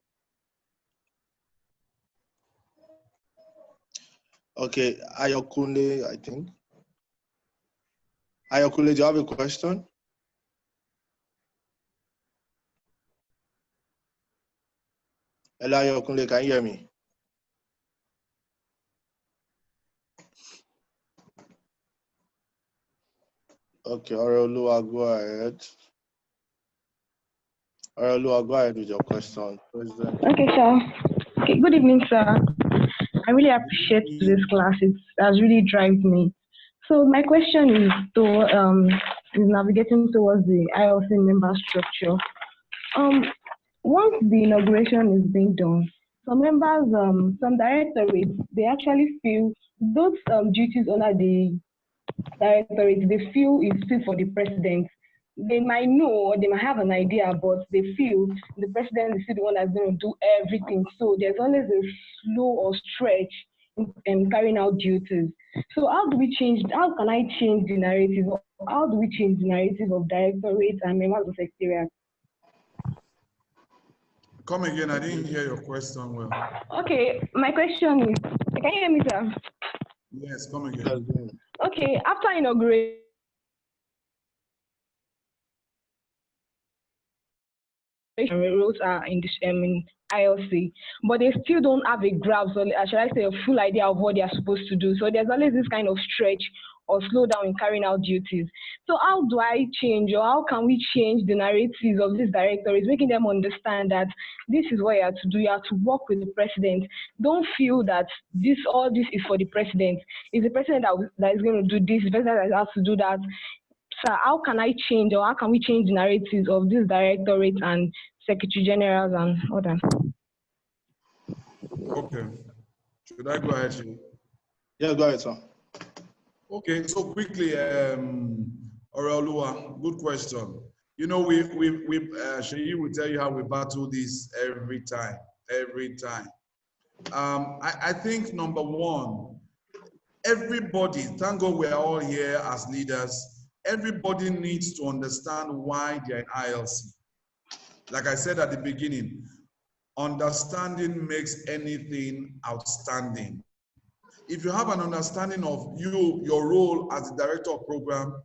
Okay, Ayokunle, I think. Ayokunle, do you have a question? Hello, Ayokunle, can you hear me? Okay, Oreoluwa, go ahead. Oreoluwa, go ahead with your question. President. Okay, sir. Okay, good evening, sir. I really appreciate this class. It has really driven me. So my question is is navigating towards the ILC member structure. Once the inauguration is being done, some members, some directorates, they actually feel those duties under the directorate, they feel is still for the president. They might know or they might have an idea, but they feel the president is still the one that's going to do everything. So there's always a slow or stretch in carrying out duties. So how can I change the narrative? How do we change the narrative of directorate and members of secretariat? Come again, I didn't hear your question well. Okay, my question is, can you hear me, sir? Yes, come again. Okay, after inauguration, roles are in this ILC, but they still don't have a grasp, or should I say a full idea of what they are supposed to do. So there's always this kind of stretch or slow down in carrying out duties. So how do I change, or how can we change the narratives of these directories, making them understand that this is what you have to do, you have to work with the president. Don't feel that all this is for the president. It's the president that is going to do this, the president that has to do that. So how can I change, or how can we change the narratives of these directorates and secretary generals and all that? Okay. Should I go ahead, Shane? Yeah, go ahead, sir. Okay, so quickly, Oreoluwa, good question. You know, Sheyi will tell you how we battle this every time. I think number one, everybody, thank God we're all here as leaders, everybody needs to understand why they're in ILC. Like I said at the beginning, understanding makes anything outstanding. If you have an understanding of your role as the director of program,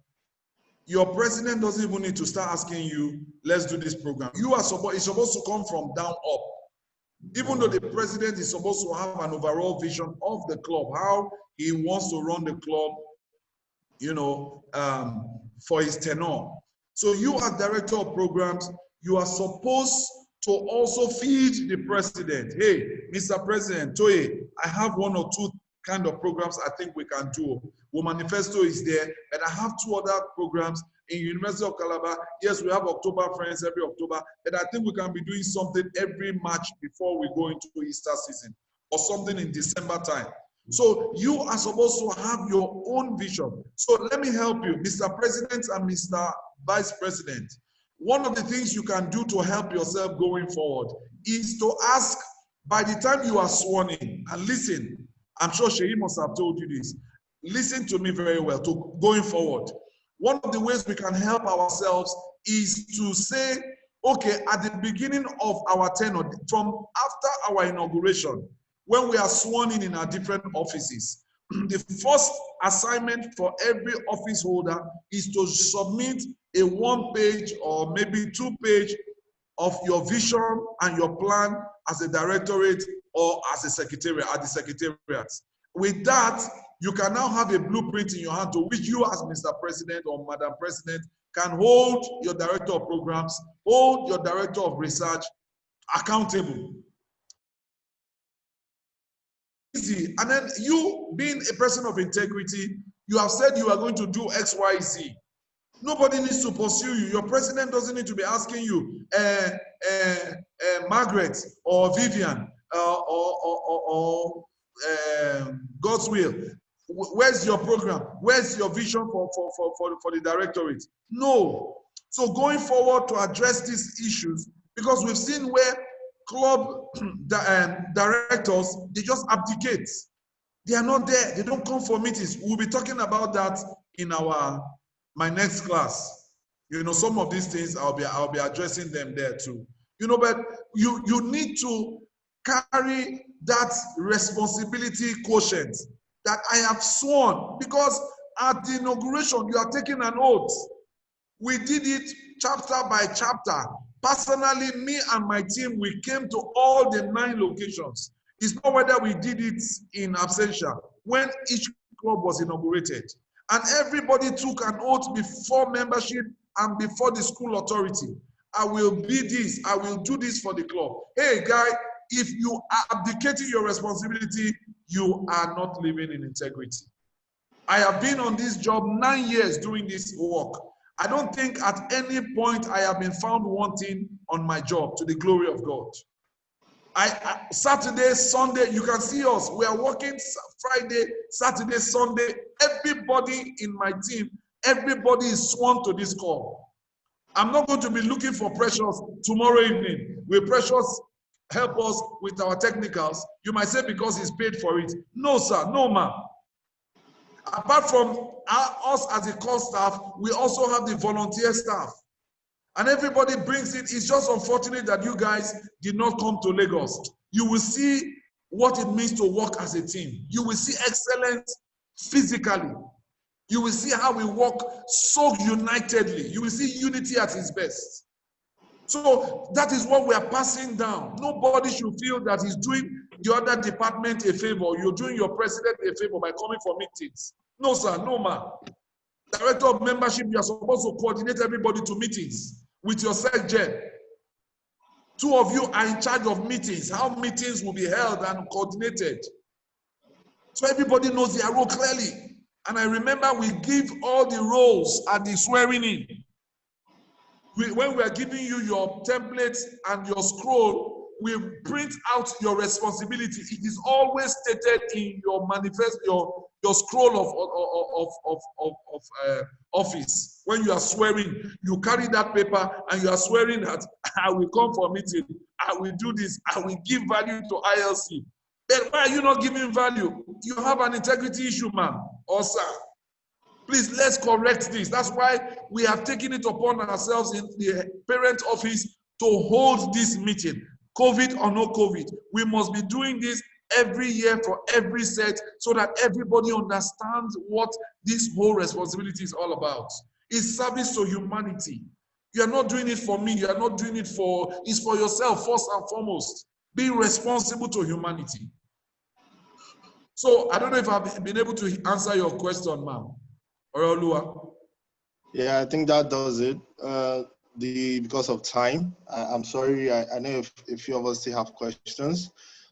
your president doesn't even need to start asking you, let's do this program. It's supposed to come from down up. Even though the president is supposed to have an overall vision of the club, how he wants to run the club, for his tenure. So you as director of programs, you are supposed to also feed the president. Hey, Mr. President, Toye, I have one or two kind of programs I think we can do. Well, manifesto is there, and I have two other programs in University of Calabar. Yes, we have October Friends every October, and I think we can be doing something every March before we go into Easter season, or something in December time. So you are supposed to have your own vision. So let me help you, Mr. President and Mr. Vice President. One of the things you can do to help yourself going forward is to ask, by the time you are sworn in, and listen, I'm sure Sheyi must have told you this, listen to me very well, to going forward. One of the ways we can help ourselves is to say, okay, at the beginning of our tenure, from after our inauguration, when we are sworn in our different offices, the first assignment for every office holder is to submit a 1-page or maybe 2-page of your vision and your plan as a directorate or as a secretariat at the secretariat. With that, you can now have a blueprint in your hand to which you as Mr. President or Madam President can hold your director of programs, hold your director of research accountable. Easy. And then you, being a person of integrity, you have said you are going to do X, Y, Z. Nobody needs to pursue you. Your president doesn't need to be asking you, Margaret or Vivian or God's will. Where's your program? Where's your vision for the directorate? No. So going forward to address these issues, because we've seen where club directors, they just abdicate. They are not there. They don't come for meetings. We'll be talking about that in my next class. You know, some of these things I'll be addressing them there too. You know, but you need to carry that responsibility quotient that I have sworn, because at the inauguration you are taking an oath. We did it chapter by chapter. Personally, me and my team, we came to all the 9 locations. It's not whether we did it in absentia when each club was inaugurated. And everybody took an oath before membership and before the school authority. I will be this, I will do this for the club. Hey, guy, if you are abdicating your responsibility, you are not living in integrity. I have been on this job 9 years doing this work. I don't think at any point I have been found wanting on my job, to the glory of God. Saturday, Sunday, you can see us. We are working Friday, Saturday, Sunday. Everybody in my team, everybody is sworn to this call. I'm not going to be looking for Precious tomorrow evening. Will Precious help us with our technicals? You might say because he's paid for it. No, sir, no, ma'am. Apart from us as a core staff, we also have the volunteer staff. And everybody brings it. It's just unfortunate that you guys did not come to Lagos. You will see what it means to work as a team. You will see excellence physically. You will see how we work so unitedly. You will see unity at its best. So that is what we are passing down. Nobody should feel that he's doing the other department a favor. You're doing your president a favor by coming for meetings. No, sir, no, ma'am. Director of membership, you are supposed to coordinate everybody to meetings with your SecGen. 2 of you are in charge of meetings, how meetings will be held and coordinated. So everybody knows their role clearly. And I remember we give all the roles at the swearing in. When we are giving you your templates and your scroll, we print out your responsibility. It is always stated in your manifest, your scroll of office. When you are swearing, you carry that paper and you are swearing that I will come for a meeting, I will do this, I will give value to ILC. Then why are you not giving value? You have an integrity issue, ma'am or sir. Please, let's correct this. That's why we have taken it upon ourselves in the parent office to hold this meeting. COVID or no COVID, we must be doing this every year for every set so that everybody understands what this whole responsibility is all about. It's service to humanity. You are not doing it for me. You are not doing it it's for yourself first and foremost. Be responsible to humanity. So I don't know if I've been able to answer your question, ma'am. Yeah, I think that does it. Because of time, I'm sorry. I know a few of us still have questions,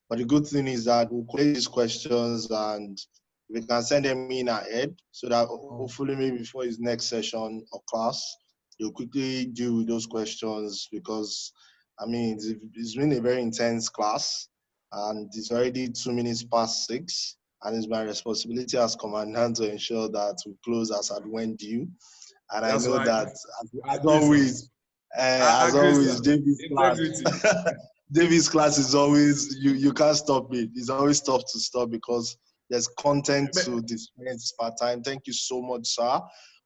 but the good thing is that we'll collect these questions and we can send them in ahead so that hopefully maybe before his next session or class, you'll quickly deal with those questions, because I mean, it's been a very intense class and it's already 2 minutes past 6. And it's my responsibility as commandant to ensure that we close as at when due. And that's I know right. That as always, David's class is always, you can't stop it. It's always tough to stop because there's content to dispense part time. Thank you so much, sir.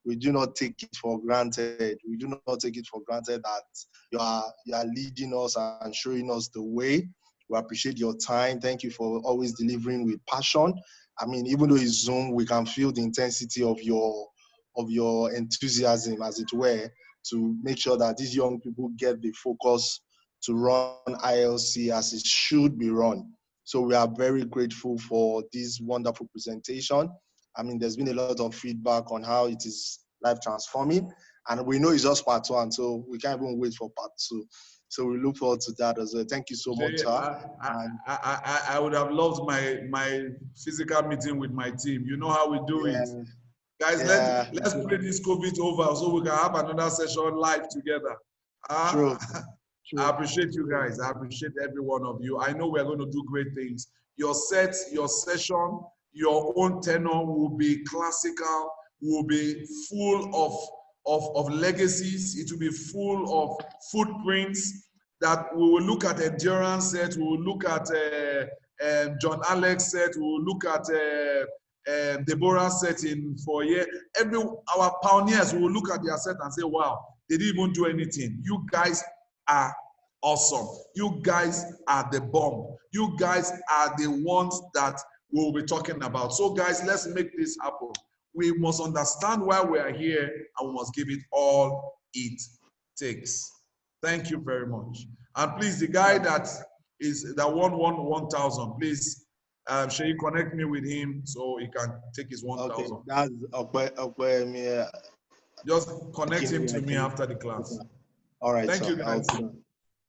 We do not take it for granted. We do not take it for granted that you are leading us and showing us the way. We appreciate your time. Thank you for always delivering with passion. I mean, even though it's Zoom, we can feel the intensity of your enthusiasm, as it were, to make sure that these young people get the focus to run ILC as it should be run. So we are very grateful for this wonderful presentation. I mean, there's been a lot of feedback on how it is life transforming, and we know it's just part one, so we can't even wait for part two. So we look forward to that as well. Thank you so much, sir. I would have loved my physical meeting with my team. You know how we do it. Guys, let's pray this COVID over so we can have another session live together. True. I appreciate you guys. I appreciate every one of you. I know we're going to do great things. Your set, your session, your own tenor will be classical, will be full of legacies. It will be full of footprints that we will look at endurance set, we will look at John Alex set, we will look at Deborah set in 4 years. Our pioneers will look at their set and say, wow, they didn't even do anything. You guys are awesome. You guys are the bomb. You guys are the ones that we'll be talking about. So guys, let's make this happen. We must understand why we are here and we must give it all it takes. Thank you very much. And please, the guy that won 1,000, please, shall you connect me with him so he can take his 1,000? Okay, that's just connect him to me after the class. All right. Thank you, guys.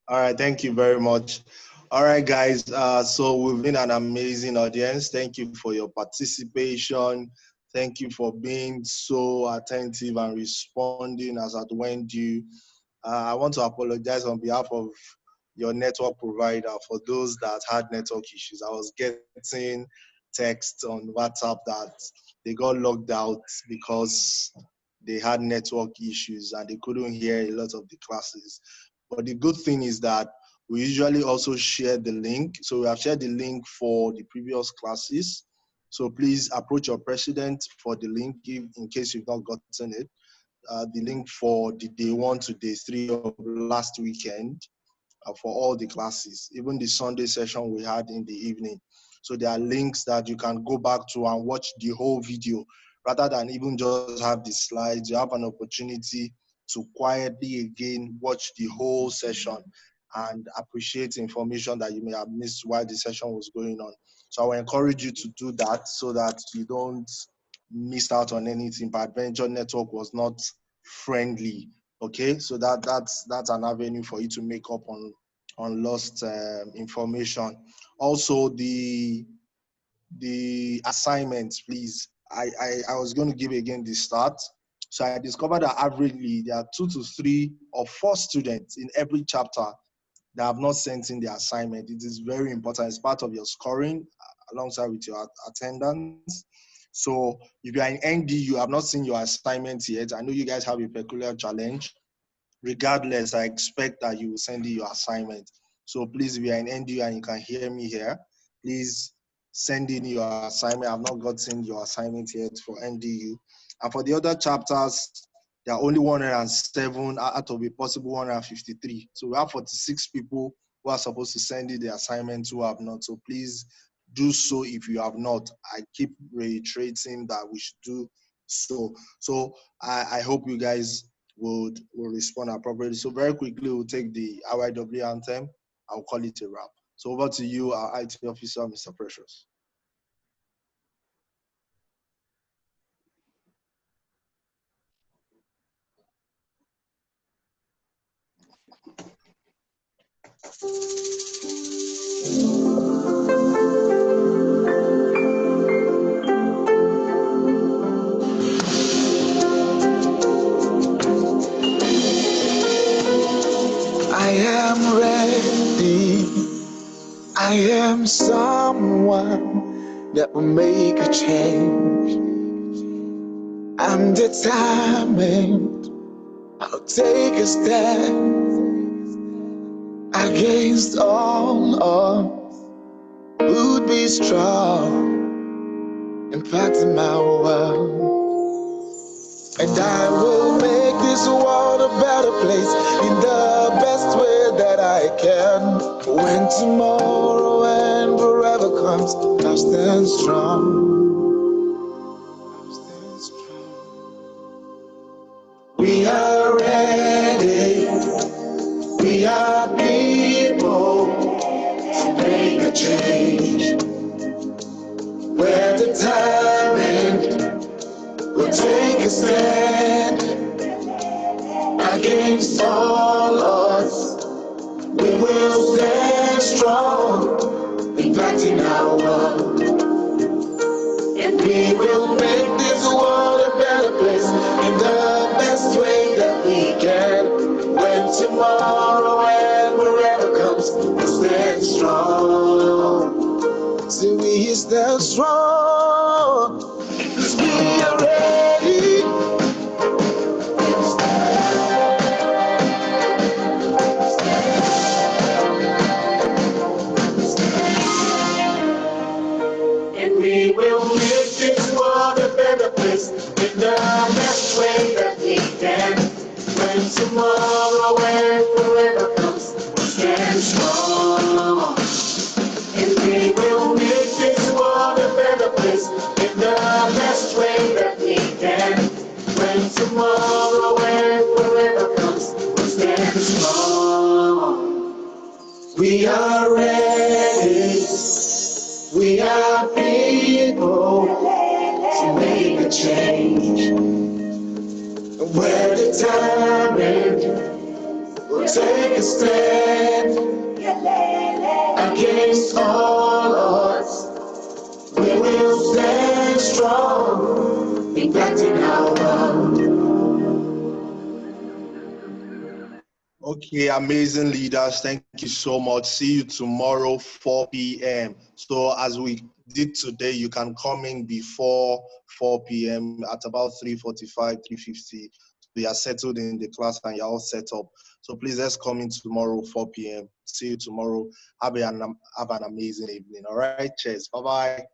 All right. Thank you very much. All right, guys. So we've been an amazing audience. Thank you for your participation. Thank you for being so attentive and responding as at when due. I want to apologize on behalf of your network provider for those that had network issues. I was getting texts on WhatsApp that they got logged out because they had network issues and they couldn't hear a lot of the classes. But the good thing is that we usually also share the link. So we have shared the link for the previous classes. So please approach your president for the link in case you've not gotten it. The link for the day 1 to day 3 of last weekend for all the classes, even the Sunday session we had in the evening. So there are links that you can go back to and watch the whole video rather than even just have the slides. You have an opportunity to quietly again watch the whole session and appreciate information that you may have missed while the session was going on. So I will encourage you to do that so that you don't miss out on anything. But Adventure Network was not friendly. Okay, so that's an avenue for you to make up on lost information. Also, the assignments, please. I was going to give again the start. So I discovered that averagely there are 2 to 3 or 4 students in every chapter that have not sent in their assignment. It is very important. It's part of your scoring alongside with your attendance. So if you are in ND, you have not seen your assignment yet. I know you guys have a peculiar challenge. Regardless, I expect that you will send in your assignment. So please, if you are in ND and you can hear me here, please send in your assignment. I've not gotten your assignment yet for NDU. And for the other chapters, there are only 107 out of a possible 153. So we have 46 people who are supposed to send in the assignment who have not. So please do so if you have not. I keep reiterating that we should do so. So I hope you guys will respond appropriately. So very quickly, we'll take the RIW anthem. I'll call it a wrap. So over to you, our IT officer, Mr. Precious. I am ready. I am someone that will make a change. I'm determined. I'll take a step against all odds. Would be strong impacting my world. And I will make this world a better place in the best way that I can. When tomorrow and forever comes, I'll stand strong. We are ready. We are people to make a change. Where the time ends, we'll take a stand against all odds. We will stand strong, impacting our world. And we will make this world a better place in the best way that we can. When tomorrow and wherever comes, we'll stand strong. So we stand strong, 'cause we are ready. And we will make this world a better place in the best way that we can. When tomorrow and forever comes, we'll stand strong. And we will make this world a better place in the best way that we can. When tomorrow and forever comes, we'll stand strong. We are ready. We are people to make a change. Where the time ends, we'll take a stand against all odds. We will stand strong, impacting our world. Okay, amazing leaders. Thank you so much. See you tomorrow, 4 p.m. So as we did today, you can come in before 4 p.m. at about 3:45, 3:50. We are settled in the class and you're all set up. So please, let's come in tomorrow, 4 p.m. See you tomorrow. Have an amazing evening. All right, cheers. Bye-bye.